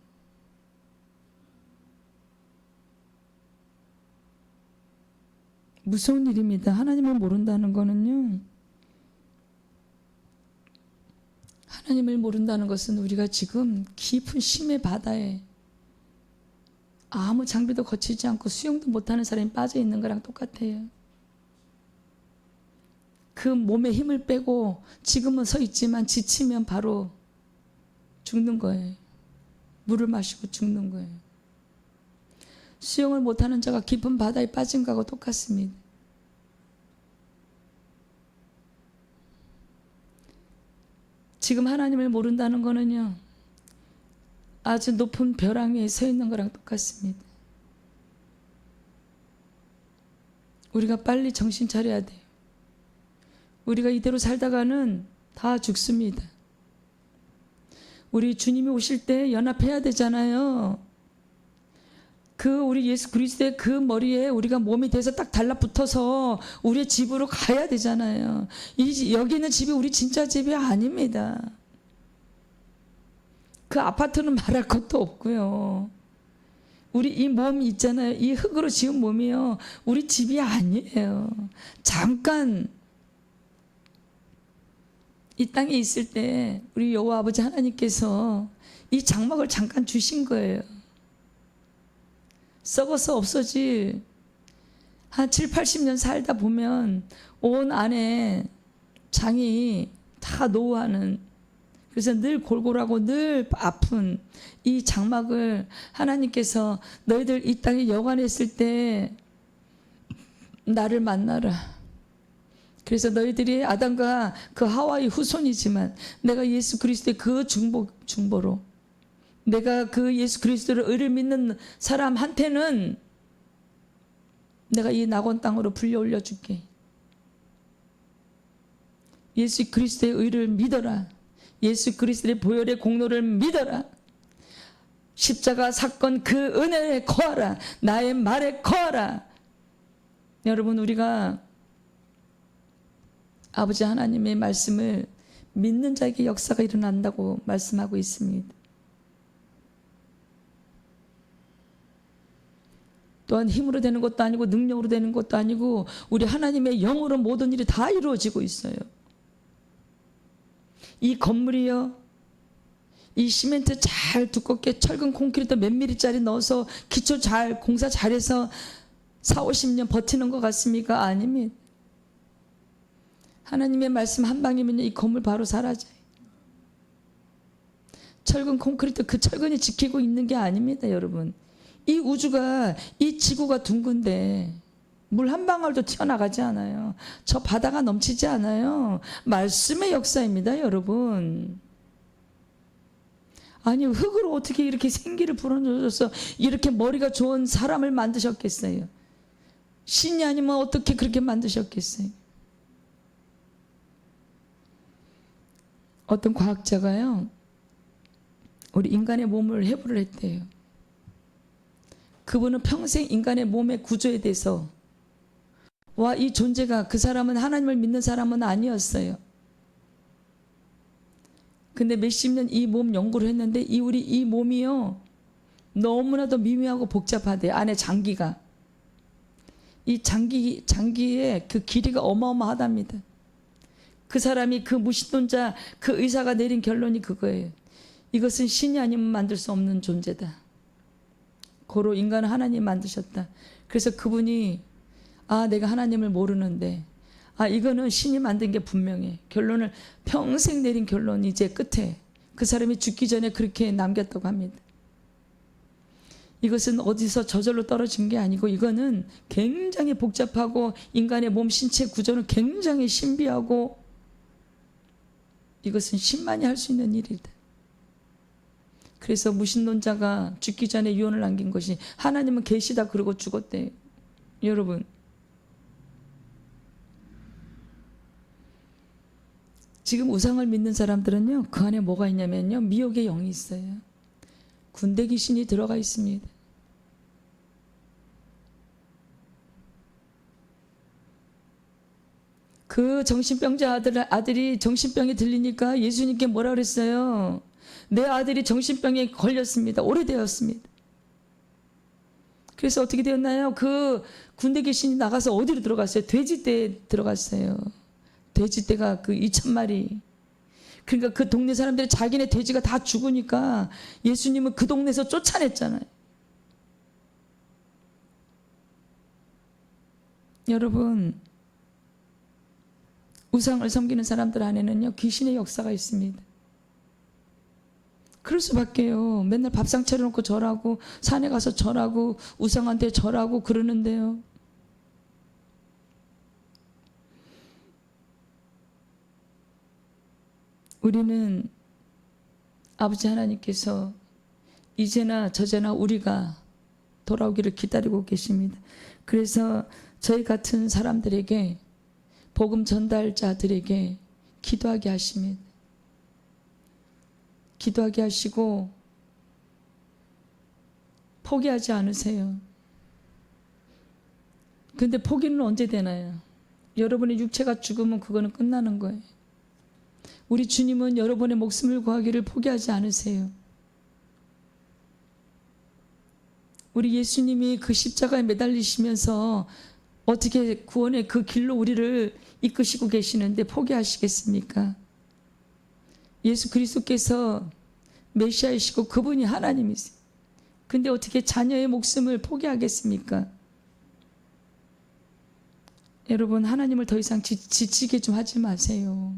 무서운 일입니다. 하나님을 모른다는 거는요. 하나님을 모른다는 것은 우리가 지금 깊은 심의 바다에 아무 장비도 거치지 않고 수영도 못하는 사람이 빠져 있는 거랑 똑같아요. 그 몸에 힘을 빼고 지금은 서 있지만 지치면 바로 죽는 거예요. 물을 마시고 죽는 거예요. 수영을 못하는 자가 깊은 바다에 빠진 거하고 똑같습니다. 지금 하나님을 모른다는 거는요, 아주 높은 벼랑 위에 서 있는 거랑 똑같습니다. 우리가 빨리 정신 차려야 돼요. 우리가 이대로 살다가는 다 죽습니다. 우리 주님이 오실 때 연합해야 되잖아요. 우리 예수 그리스도의 그 머리에 우리가 몸이 돼서 딱 달라붙어서 우리의 집으로 가야 되잖아요. 여기 있는 집이 우리 진짜 집이 아닙니다. 그 아파트는 말할 것도 없고요. 우리 이 몸 있잖아요. 이 흙으로 지은 몸이요, 우리 집이 아니에요. 잠깐 이 땅에 있을 때 우리 여호와 아버지 하나님께서 이 장막을 잠깐 주신 거예요. 썩어서 없어질 한 7, 80년 살다 보면 온 안에 장이 다 노후하는, 그래서 늘 골골하고 늘 아픈 이 장막을 하나님께서 너희들 이 땅에 여관에 있을 때 나를 만나라. 그래서 너희들이 아담과 그 하와의 후손이지만 내가 예수 그리스도의 그 중보로 내가 그 예수 그리스도를 의를 믿는 사람한테는 내가 이 낙원 땅으로 불려 올려줄게. 예수 그리스도의 의를 믿어라. 예수 그리스도의 보혈의 공로를 믿어라. 십자가 사건 그 은혜에 거하라. 나의 말에 거하라. 여러분, 우리가 아버지 하나님의 말씀을 믿는 자에게 역사가 일어난다고 말씀하고 있습니다. 또한 힘으로 되는 것도 아니고 능력으로 되는 것도 아니고 우리 하나님의 영으로 모든 일이 다 이루어지고 있어요. 이 건물이요, 이 시멘트 잘 두껍게 철근 콘크리트 몇 미리짜리 넣어서 기초 잘 공사 잘해서 4, 50년 버티는 것 같습니까? 아닙니다. 하나님의 말씀 한 방이면 이 건물 바로 사라져요. 철근 콘크리트 그 철근이 지키고 있는 게 아닙니다, 여러분. 이 우주가, 이 지구가 둥근데 물 한 방울도 튀어나가지 않아요. 저 바다가 넘치지 않아요. 말씀의 역사입니다, 여러분. 아니, 흙으로 어떻게 이렇게 생기를 불어넣어서 이렇게 머리가 좋은 사람을 만드셨겠어요? 신이 아니면 어떻게 그렇게 만드셨겠어요? 어떤 과학자가요, 우리 인간의 몸을 해부를 했대요. 그분은 평생 인간의 몸의 구조에 대해서 이 존재가, 그 사람은 하나님을 믿는 사람은 아니었어요. 근데 몇십 년 이 몸 연구를 했는데 우리 이 몸이요, 너무나도 미묘하고 복잡하대요. 안에 장기가. 이 장기의 그 길이가 어마어마하답니다. 그 사람이 그 무신론자 그 의사가 내린 결론이 그거예요. 이것은 신이 아니면 만들 수 없는 존재다. 고로 인간은 하나님 만드셨다. 그래서 그분이 내가 하나님을 모르는데 이거는 신이 만든 게 분명해. 결론을 평생 내린 결론이 이제 끝에 그 사람이 죽기 전에 그렇게 남겼다고 합니다. 이것은 어디서 저절로 떨어진 게 아니고 이거는 굉장히 복잡하고 인간의 몸 신체 구조는 굉장히 신비하고 이것은 신만이 할 수 있는 일이다. 그래서 무신론자가 죽기 전에 유언을 남긴 것이 하나님은 계시다 그러고 죽었대요. 여러분, 지금 우상을 믿는 사람들은요, 그 안에 뭐가 있냐면요, 미혹의 영이 있어요. 군대 귀신이 들어가 있습니다. 그 정신병자 아들이 정신병이 들리니까 예수님께 뭐라 그랬어요? 내 아들이 정신병에 걸렸습니다. 오래되었습니다. 그래서 어떻게 되었나요? 그 군대 귀신이 나가서 어디로 들어갔어요? 돼지떼에 들어갔어요. 돼지떼가 그 2,000마리. 그러니까 그 동네 사람들이 자기네 돼지가 다 죽으니까 예수님은 그 동네에서 쫓아냈잖아요. 여러분, 우상을 섬기는 사람들 안에는요, 귀신의 역사가 있습니다. 그럴 수밖에요. 맨날 밥상 차려놓고 절하고 산에 가서 절하고 우상한테 절하고 그러는데요. 우리는 아버지 하나님께서 이제나 저제나 우리가 돌아오기를 기다리고 계십니다. 그래서 저희 같은 사람들에게 복음 전달자들에게 기도하게 하십니다. 기도하게 하시고 포기하지 않으세요. 근데 포기는 언제 되나요? 여러분의 육체가 죽으면 그거는 끝나는 거예요. 우리 주님은 여러분의 목숨을 구하기를 포기하지 않으세요. 우리 예수님이 그 십자가에 매달리시면서 어떻게 구원의 그 길로 우리를 이끄시고 계시는데 포기하시겠습니까? 예수 그리스도께서 메시아이시고 그분이 하나님이세요. 근데 어떻게 자녀의 목숨을 포기하겠습니까? 여러분, 하나님을 더 이상 지치게 좀 하지 마세요.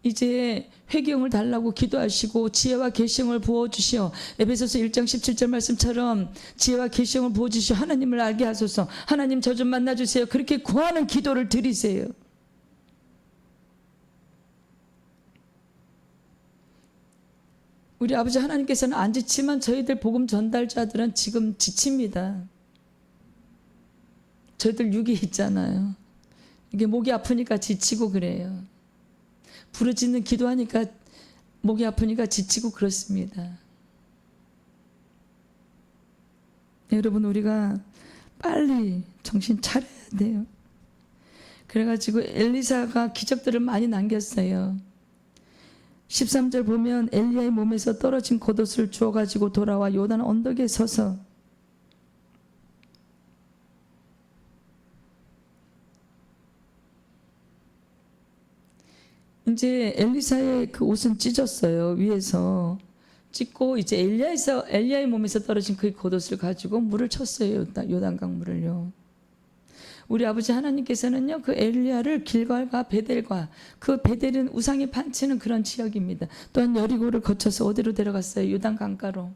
이제 회개형을 달라고 기도하시고 지혜와 계시형을 부어주시오. 에베소서 1장 17절 말씀처럼 지혜와 계시형을 부어주시오. 하나님을 알게 하소서. 하나님 저 좀 만나주세요. 그렇게 구하는 기도를 드리세요. 우리 아버지 하나님께서는 안 지치만 저희들 복음 전달자들은 지금 지칩니다. 저희들 육이 있잖아요. 이게 목이 아프니까 지치고 그래요. 부르짖는 기도하니까 목이 아프니까 지치고 그렇습니다. 여러분, 우리가 빨리 정신 차려야 돼요. 그래가지고 엘리사가 기적들을 많이 남겼어요. 13절 보면 엘리야의 몸에서 떨어진 겉옷을 주워가지고 돌아와 요단 언덕에 서서 이제 엘리사의 그 옷은 찢었어요. 위에서 찢고 이제 엘리야의 몸에서 떨어진 그 겉옷을 가지고 물을 쳤어요. 요단강 물을요. 우리 아버지 하나님께서는요, 그 엘리야를 길갈과 베델과, 그 베델은 우상이 판치는 그런 지역입니다. 또한 여리고를 거쳐서 어디로 데려갔어요? 요단 강가로.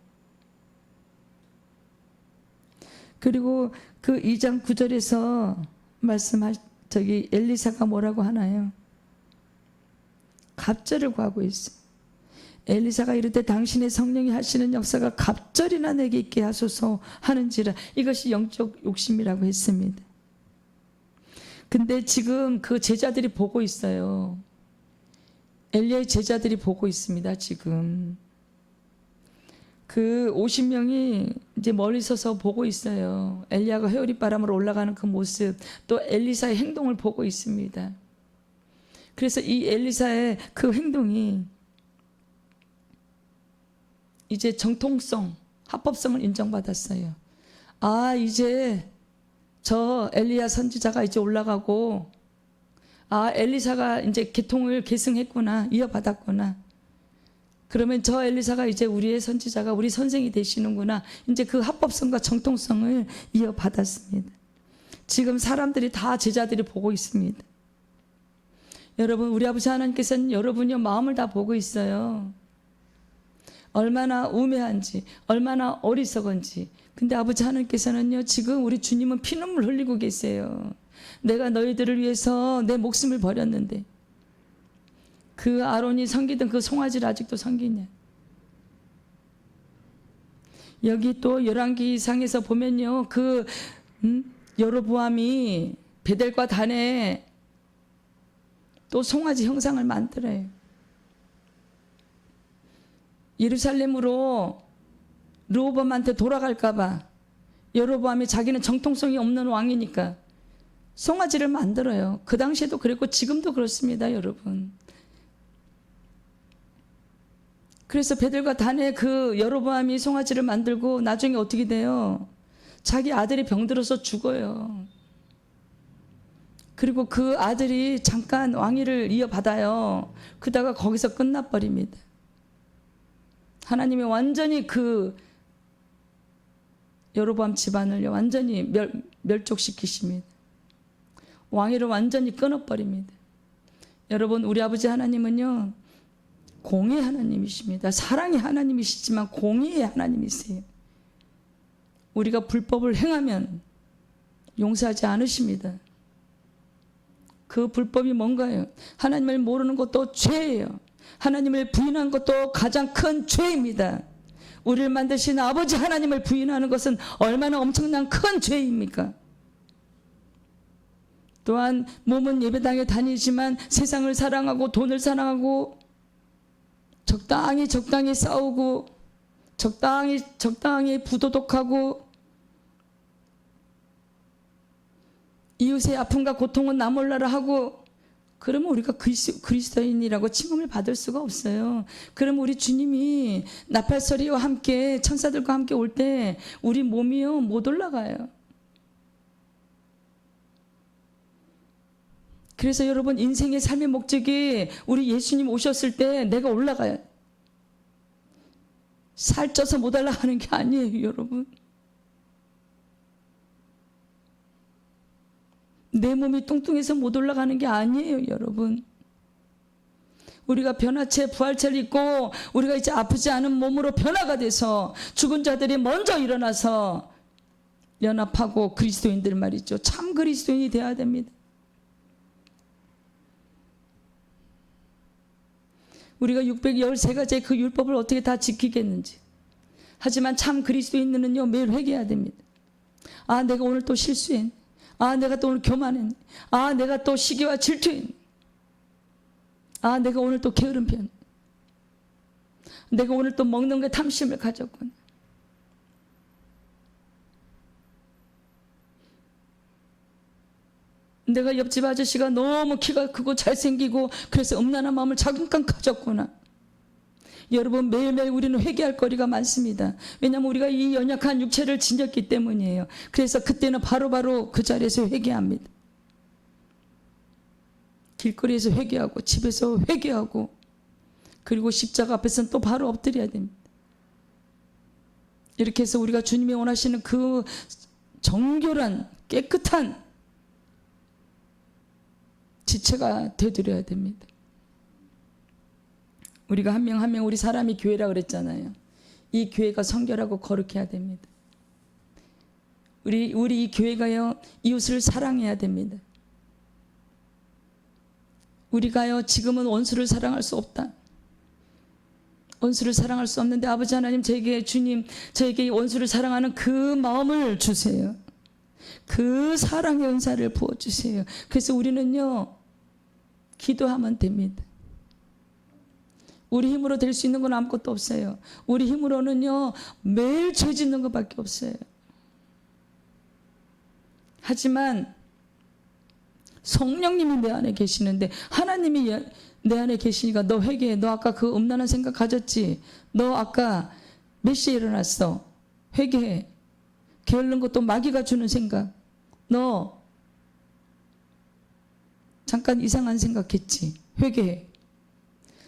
그리고 그 2장 9절에서 엘리사가 뭐라고 하나요? 갑절을 구하고 있어요. 엘리사가 이르되 당신의 성령이 하시는 역사가 갑절이나 내게 있게 하소서 하는지라. 이것이 영적 욕심이라고 했습니다. 근데 지금 그 제자들이 보고 있어요. 엘리야의 제자들이 보고 있습니다. 지금 그 50명이 이제 멀리 서서 보고 있어요. 엘리야가 회오리바람으로 올라가는 그 모습, 또 엘리사의 행동을 보고 있습니다. 그래서 이 엘리사의 그 행동이 이제 정통성, 합법성을 인정받았어요. 아, 이제 저 엘리야 선지자가 이제 올라가고, 아, 엘리사가 이제 계통을 계승했구나, 이어받았구나. 그러면 저 엘리사가 이제 우리의 선지자가 우리 선생이 되시는구나. 이제 그 합법성과 정통성을 이어받았습니다. 지금 사람들이 다 제자들이 보고 있습니다. 여러분, 우리 아버지 하나님께서는 여러분의 마음을 다 보고 있어요. 얼마나 우매한지, 얼마나 어리석은지. 근데 아버지 하나님께서는요, 지금 우리 주님은 피눈물 흘리고 계세요. 내가 너희들을 위해서 내 목숨을 버렸는데 그 아론이 섬기던 그 송아지를 아직도 섬기냐. 여기 또 열왕기상에서 보면요, 그 여로보암이 베델과 단에 또 송아지 형상을 만들어요. 예루살렘으로 르호보암한테 돌아갈까 봐 여로보암이 자기는 정통성이 없는 왕이니까 송아지를 만들어요. 그 당시에도 그랬고 지금도 그렇습니다, 여러분. 그래서 베델과 단에 그 여로보암이 송아지를 만들고 나중에 어떻게 돼요? 자기 아들이 병들어서 죽어요. 그리고 그 아들이 잠깐 왕위를 이어받아요. 그러다가 거기서 끝나버립니다. 하나님이 완전히 그 여로보암 집안을 완전히 멸족시키십니다. 왕위를 완전히 끊어버립니다. 여러분, 우리 아버지 하나님은요, 공의의 하나님이십니다. 사랑의 하나님이시지만 공의의 하나님이세요. 우리가 불법을 행하면 용서하지 않으십니다. 그 불법이 뭔가요? 하나님을 모르는 것도 죄예요. 하나님을 부인한 것도 가장 큰 죄입니다. 우리를 만드신 아버지 하나님을 부인하는 것은 얼마나 엄청난 큰 죄입니까? 또한 몸은 예배당에 다니지만 세상을 사랑하고 돈을 사랑하고 적당히 싸우고 적당히 부도덕하고 이웃의 아픔과 고통은 나 몰라라 하고, 그러면 우리가 그리스도인이라고 칭함을 받을 수가 없어요. 그럼 우리 주님이 나팔소리와 함께 천사들과 함께 올 때 우리 몸이요 못 올라가요. 그래서 여러분, 인생의 삶의 목적이 우리 예수님 오셨을 때 내가 올라가요. 살쪄서 못 올라가는 게 아니에요, 여러분. 내 몸이 뚱뚱해서 못 올라가는 게 아니에요, 여러분. 우리가 변화체, 부활체를 입고 우리가 이제 아프지 않은 몸으로 변화가 돼서 죽은 자들이 먼저 일어나서 연합하고 그리스도인들 말이죠. 참 그리스도인이 되어야 됩니다. 우리가 613가지의 그 율법을 어떻게 다 지키겠는지. 하지만 참 그리스도인들은요, 매일 회개해야 됩니다. 아, 내가 오늘 또 실수했네. 아, 내가 또 오늘 교만했네. 아, 내가 또 시기와 질투했네. 아, 내가 오늘 또 게으른 편. 내가 오늘 또 먹는 게 탐심을 가졌구나. 내가 옆집 아저씨가 너무 키가 크고 잘생기고 그래서 음란한 마음을 잠깐 가졌구나. 여러분, 매일매일 우리는 회개할 거리가 많습니다. 왜냐하면 우리가 이 연약한 육체를 지녔기 때문이에요. 그래서 그때는 바로바로 그 자리에서 회개합니다. 길거리에서 회개하고 집에서 회개하고, 그리고 십자가 앞에서는 또 바로 엎드려야 됩니다. 이렇게 해서 우리가 주님이 원하시는 그 정결한 깨끗한 지체가 되드려야 됩니다. 우리가 한 명 한 명 우리 사람이 교회라 그랬잖아요. 이 교회가 성결하고 거룩해야 됩니다. 우리 이 교회가요, 이웃을 사랑해야 됩니다. 우리가요, 지금은 원수를 사랑할 수 없다. 원수를 사랑할 수 없는데 아버지 하나님, 주님 저에게 원수를 사랑하는 그 마음을 주세요. 그 사랑의 은사를 부어주세요. 그래서 우리는요, 기도하면 됩니다. 우리 힘으로 될 수 있는 건 아무것도 없어요. 우리 힘으로는요, 매일 죄 짓는 것밖에 없어요. 하지만 성령님이 내 안에 계시는데, 하나님이 내 안에 계시니까 너 회개해. 너 아까 그 음란한 생각 가졌지? 너 아까 몇 시에 일어났어? 회개해. 게으른 것도 마귀가 주는 생각. 너 잠깐 이상한 생각했지? 회개해.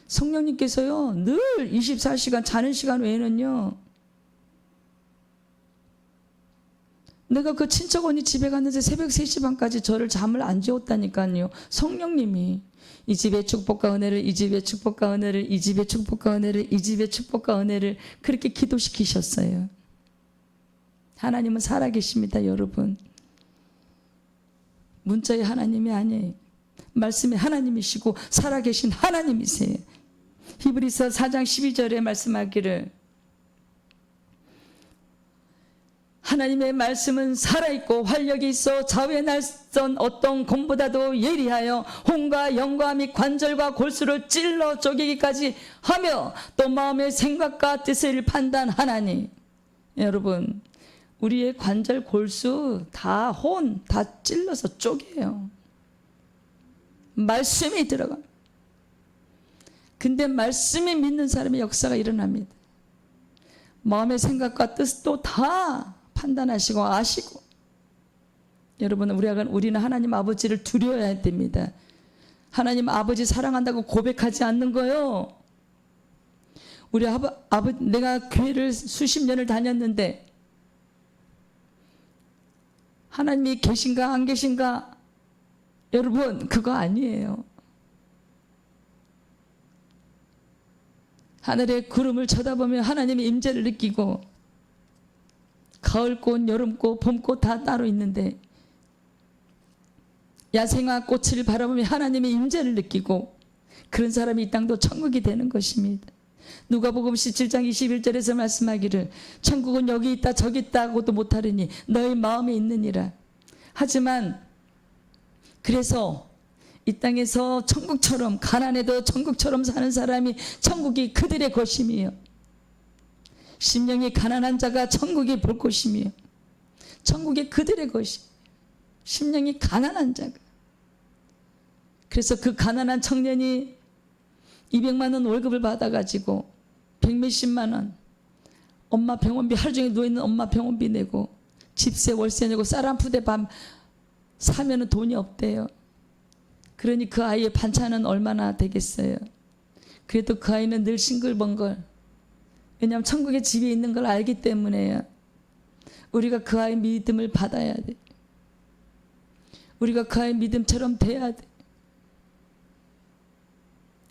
성령님께서요 늘 24시간 자는 시간 외에는요, 내가 그 친척 언니 집에 갔는데 새벽 3시 반까지 저를 잠을 안 재웠다니까요. 성령님이 이 집의 축복과 은혜를, 이 집의 축복과 은혜를, 이 집의 축복과 은혜를, 이 집의 축복과 은혜를 그렇게 기도시키셨어요. 하나님은 살아계십니다, 여러분. 문자의 하나님이 아니에요. 말씀의 하나님이시고 살아계신 하나님이세요. 히브리서 4장 12절에 말씀하기를 하나님의 말씀은 살아있고 활력이 있어 좌우에 날선 어떤 검보다도 예리하여 혼과 영과 및 관절과 골수를 찔러 쪼개기까지 하며 또 마음의 생각과 뜻을 판단하나니. 여러분, 우리의 관절, 골수 다 혼 다 찔러서 쪼개요. 말씀이 들어가. 근데 말씀이 믿는 사람의 역사가 일어납니다. 마음의 생각과 뜻도 다 판단하시고 아시고. 여러분, 우리는 하나님 아버지를 두려워해야 됩니다. 하나님 아버지 사랑한다고 고백하지 않는 거요. 우리 내가 교회를 수십 년을 다녔는데 하나님이 계신가 안 계신가? 여러분, 그거 아니에요. 하늘의 구름을 쳐다보며 하나님의 임재를 느끼고, 가을꽃, 여름꽃, 봄꽃 다 따로 있는데 야생화 꽃을 바라보며 하나님의 임재를 느끼고, 그런 사람이 이 땅도 천국이 되는 것입니다. 누가복음 17장 21절에서 말씀하기를 천국은 여기 있다 저기 있다고도 못하리니 너희 마음에 있느니라. 하지만 그래서 이 땅에서 천국처럼, 가난해도 천국처럼 사는 사람이 천국이 그들의 것이며, 심령이 가난한 자가 천국이 볼 것이며, 천국이 그들의 것이, 심령이 가난한 자가. 그래서 그 가난한 청년이 200만 원 월급을 받아가지고 100몇십만 원 엄마 병원비, 하루 종일 누워있는 엄마 병원비 내고 집세 월세 내고 쌀 한 푸대 밥 사면은 돈이 없대요. 그러니 그 아이의 반찬은 얼마나 되겠어요. 그래도 그 아이는 늘 싱글벙글. 왜냐하면 천국에 집이 있는 걸 알기 때문에요. 우리가 그 아이의 믿음을 받아야 돼. 우리가 그 아이의 믿음처럼 돼야 돼.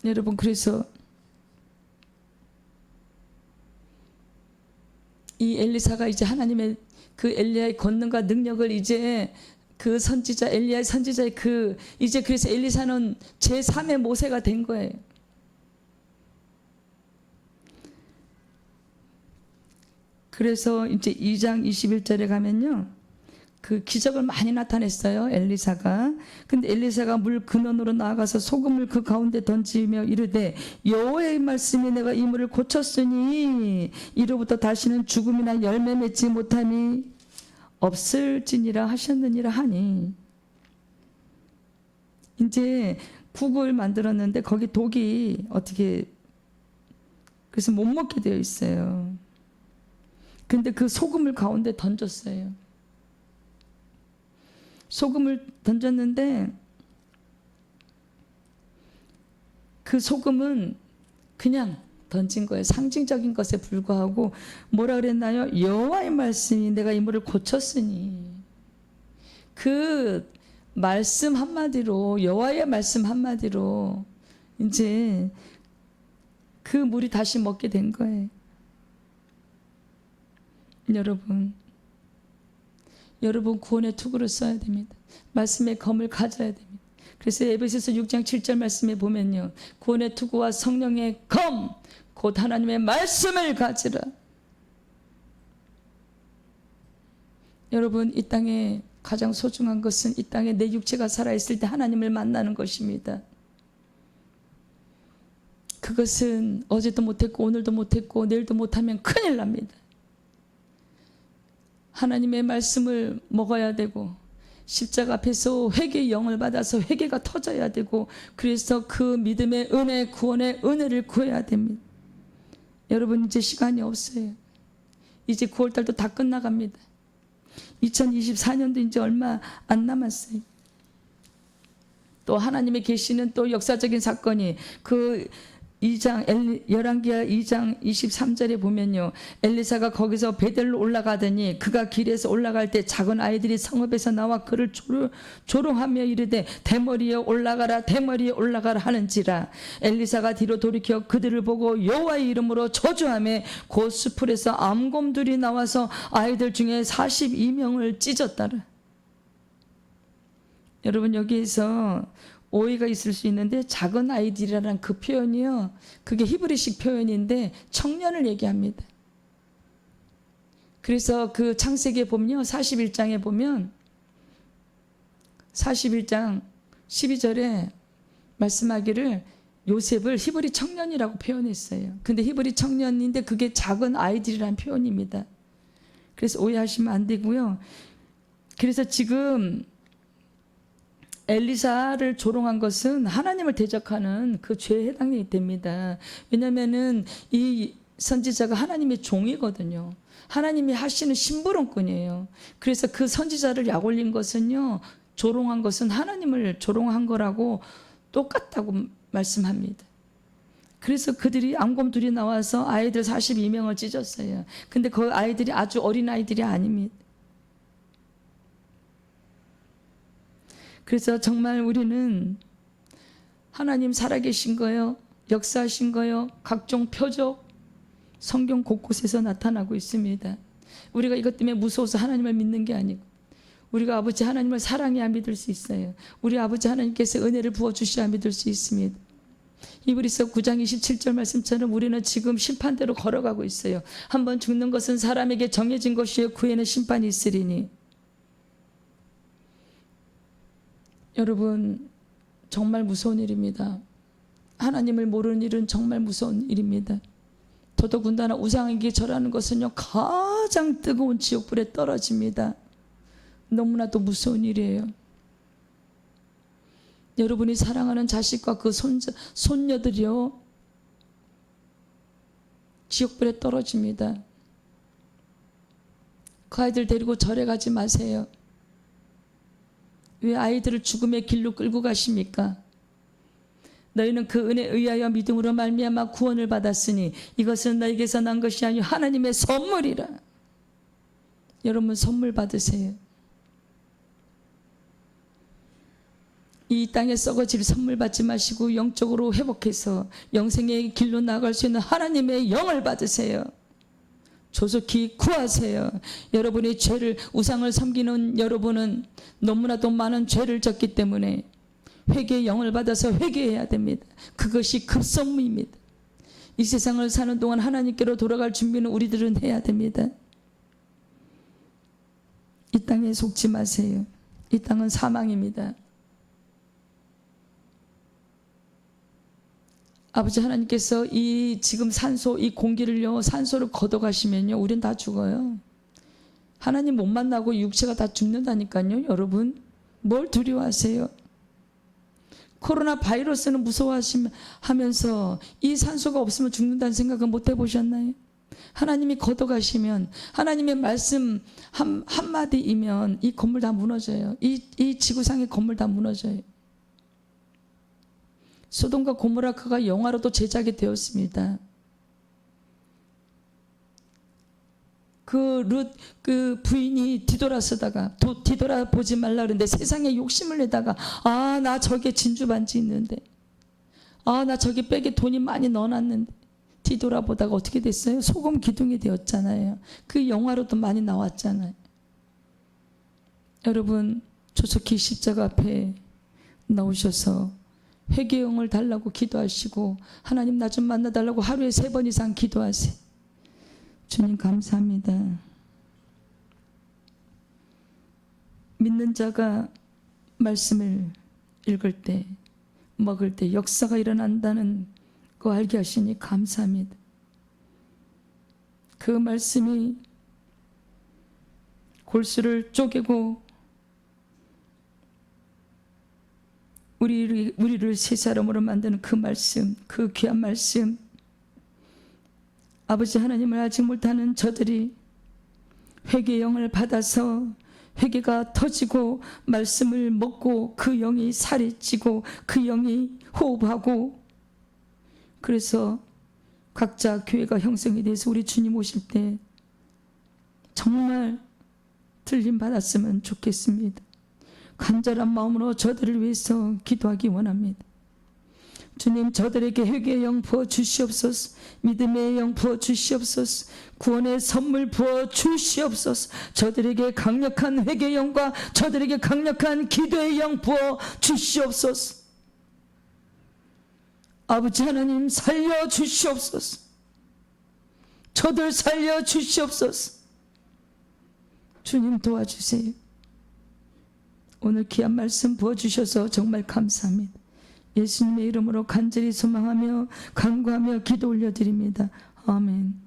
여러분, 그래서 이 엘리사가 이제 하나님의 그 엘리야의 권능과 능력을 이제 그 선지자, 엘리야의 선지자의 이제 그래서 엘리사는 제3의 모세가 된 거예요. 그래서 이제 2장 21절에 가면요, 그 기적을 많이 나타냈어요, 엘리사가. 근데 엘리사가 물 근원으로 나아가서 소금을 그 가운데 던지며 이르되 여호와의 말씀이 내가 이 물을 고쳤으니 이로부터 다시는 죽음이나 열매 맺지 못함이 없을지니라 하셨느니라 하니. 이제 국을 만들었는데 거기 독이 어떻게, 그래서 못 먹게 되어 있어요. 근데 그 소금을 가운데 던졌어요. 소금을 던졌는데 그 소금은 그냥 던진 거예요. 상징적인 것에 불과하고 뭐라 그랬나요? 여호와의 말씀이 내가 이 물을 고쳤으니. 그 말씀 한마디로, 여호와의 말씀 한마디로 이제 그 물이 다시 먹게 된 거예요. 여러분 구원의 투구를 써야 됩니다. 말씀의 검을 가져야 됩니다. 그래서 에베소서 6장 7절 말씀에 보면요, 구원의 투구와 성령의 검 곧 하나님의 말씀을 가지라. 여러분, 이 땅에 가장 소중한 것은 이 땅에 내 육체가 살아있을 때 하나님을 만나는 것입니다. 그것은 어제도 못했고 오늘도 못했고 내일도 못하면 큰일 납니다. 하나님의 말씀을 먹어야 되고 십자가 앞에서 회개의 영을 받아서 회개가 터져야 되고, 그래서 그 믿음의 은혜, 구원의 은혜를 구해야 됩니다. 여러분, 이제 시간이 없어요. 이제 9월달도 다 끝나갑니다. 2024년도 이제 얼마 안 남았어요. 또 하나님의 계시는 또 역사적인 사건이 그 2장 열왕기하 2장 23절에 보면요, 엘리사가 거기서 베델로 올라가더니 그가 길에서 올라갈 때 작은 아이들이 성읍에서 나와 그를 조롱하며 이르되 대머리에 올라가라 대머리에 올라가라 하는지라. 엘리사가 뒤로 돌이켜 그들을 보고 여호와의 이름으로 저주하며 곧 수풀에서 암곰들이 나와서 아이들 중에 42명을 찢었다라. 여러분, 여기에서 오해가 있을 수 있는데 작은 아이들이라는 그 표현이요, 그게 히브리식 표현인데 청년을 얘기합니다. 그래서 그 창세기에 보면요, 41장에 보면 41장 12절에 말씀하기를 요셉을 히브리 청년이라고 표현했어요. 근데 히브리 청년인데 그게 작은 아이들이라는 표현입니다. 그래서 오해하시면 안 되고요. 그래서 지금 엘리사를 조롱한 것은 하나님을 대적하는 그 죄에 해당이 됩니다. 왜냐하면은 이 선지자가 하나님의 종이거든요. 하나님이 하시는 심부름꾼이에요. 그래서 그 선지자를 약올린 것은요, 조롱한 것은 하나님을 조롱한 거라고 똑같다고 말씀합니다. 그래서 그들이 암곰들이 나와서 아이들 42명을 찢었어요. 근데 그 아이들이 아주 어린 아이들이 아닙니다. 그래서 정말 우리는 하나님 살아계신 거요, 역사하신 거요, 각종 표적 성경 곳곳에서 나타나고 있습니다. 우리가 이것 때문에 무서워서 하나님을 믿는 게 아니고 우리가 아버지 하나님을 사랑해야 믿을 수 있어요. 우리 아버지 하나님께서 은혜를 부어주셔야 믿을 수 있습니다. 히브리서 9장 27절 말씀처럼 우리는 지금 심판대로 걸어가고 있어요. 한번 죽는 것은 사람에게 정해진 것이요 그 후에는 심판이 있으리니. 여러분, 정말 무서운 일입니다. 하나님을 모르는 일은 정말 무서운 일입니다. 더더군다나 우상에게 절하는 것은요, 가장 뜨거운 지옥불에 떨어집니다. 너무나도 무서운 일이에요. 여러분이 사랑하는 자식과 그 손녀들이요, 지옥불에 떨어집니다. 그 아이들 데리고 절에 가지 마세요. 왜 아이들을 죽음의 길로 끌고 가십니까? 너희는 그 은혜에 의하여 믿음으로 말미암아 구원을 받았으니 이것은 너희에게서 난 것이 아니요 하나님의 선물이라. 여러분, 선물 받으세요. 이 땅에 썩어질 선물 받지 마시고 영적으로 회복해서 영생의 길로 나갈 수 있는 하나님의 영을 받으세요. 조속히 구하세요. 여러분이 죄를, 우상을 섬기는 여러분은 너무나도 많은 죄를 졌기 때문에 회개의 영을 받아서 회개해야 됩니다. 그것이 급선무입니다. 이 세상을 사는 동안 하나님께로 돌아갈 준비는 우리들은 해야 됩니다. 이 땅에 속지 마세요. 이 땅은 사망입니다. 아버지 하나님께서 이 지금 산소, 이 공기를요, 산소를 걷어가시면요, 우린 다 죽어요. 하나님 못 만나고 육체가 다 죽는다니까요. 여러분, 뭘 두려워하세요? 코로나 바이러스는 무서워하면서 이 산소가 없으면 죽는다는 생각은 못 해보셨나요? 하나님이 걷어가시면, 하나님의 말씀 한마디이면 이 건물 다 무너져요. 이 지구상의 건물 다 무너져요. 소돔과 고모라가 영화로도 제작이 되었습니다. 그 부인이 뒤돌아서다가 뒤돌아보지 말라 그랬는데 세상에 욕심을 내다가 나 저게 진주 반지 있는데, 나 저기 백에 돈이 많이 넣어놨는데, 뒤돌아보다가 어떻게 됐어요? 소금 기둥이 되었잖아요. 그 영화로도 많이 나왔잖아요. 여러분, 조속히 십자가 앞에 나오셔서 회개의 영을 달라고 기도하시고 하나님 나 좀 만나달라고 하루에 3번 이상 기도하세요. 주님 감사합니다. 믿는 자가 말씀을 읽을 때, 먹을 때 역사가 일어난다는 거 알게 하시니 감사합니다. 그 말씀이 골수를 쪼개고 우리를 새 사람으로 만드는 그 말씀, 그 귀한 말씀, 아버지 하나님을 알지 못하는 저들이 회개의 영을 받아서 회개가 터지고 말씀을 먹고 그 영이 살이 찌고 그 영이 호흡하고, 그래서 각자 교회가 형성이 돼서 우리 주님 오실 때 정말 들림 받았으면 좋겠습니다. 간절한 마음으로 저들을 위해서 기도하기 원합니다. 주님, 저들에게 회개의 영 부어 주시옵소서. 믿음의 영 부어 주시옵소서. 구원의 선물 부어 주시옵소서. 저들에게 강력한 회개의 영과 저들에게 강력한 기도의 영 부어 주시옵소서. 아버지 하나님, 살려 주시옵소서. 저들 살려 주시옵소서. 주님, 도와주세요. 오늘 귀한 말씀 부어주셔서 정말 감사합니다. 예수님의 이름으로 간절히 소망하며 간구하며 기도 올려드립니다. 아멘.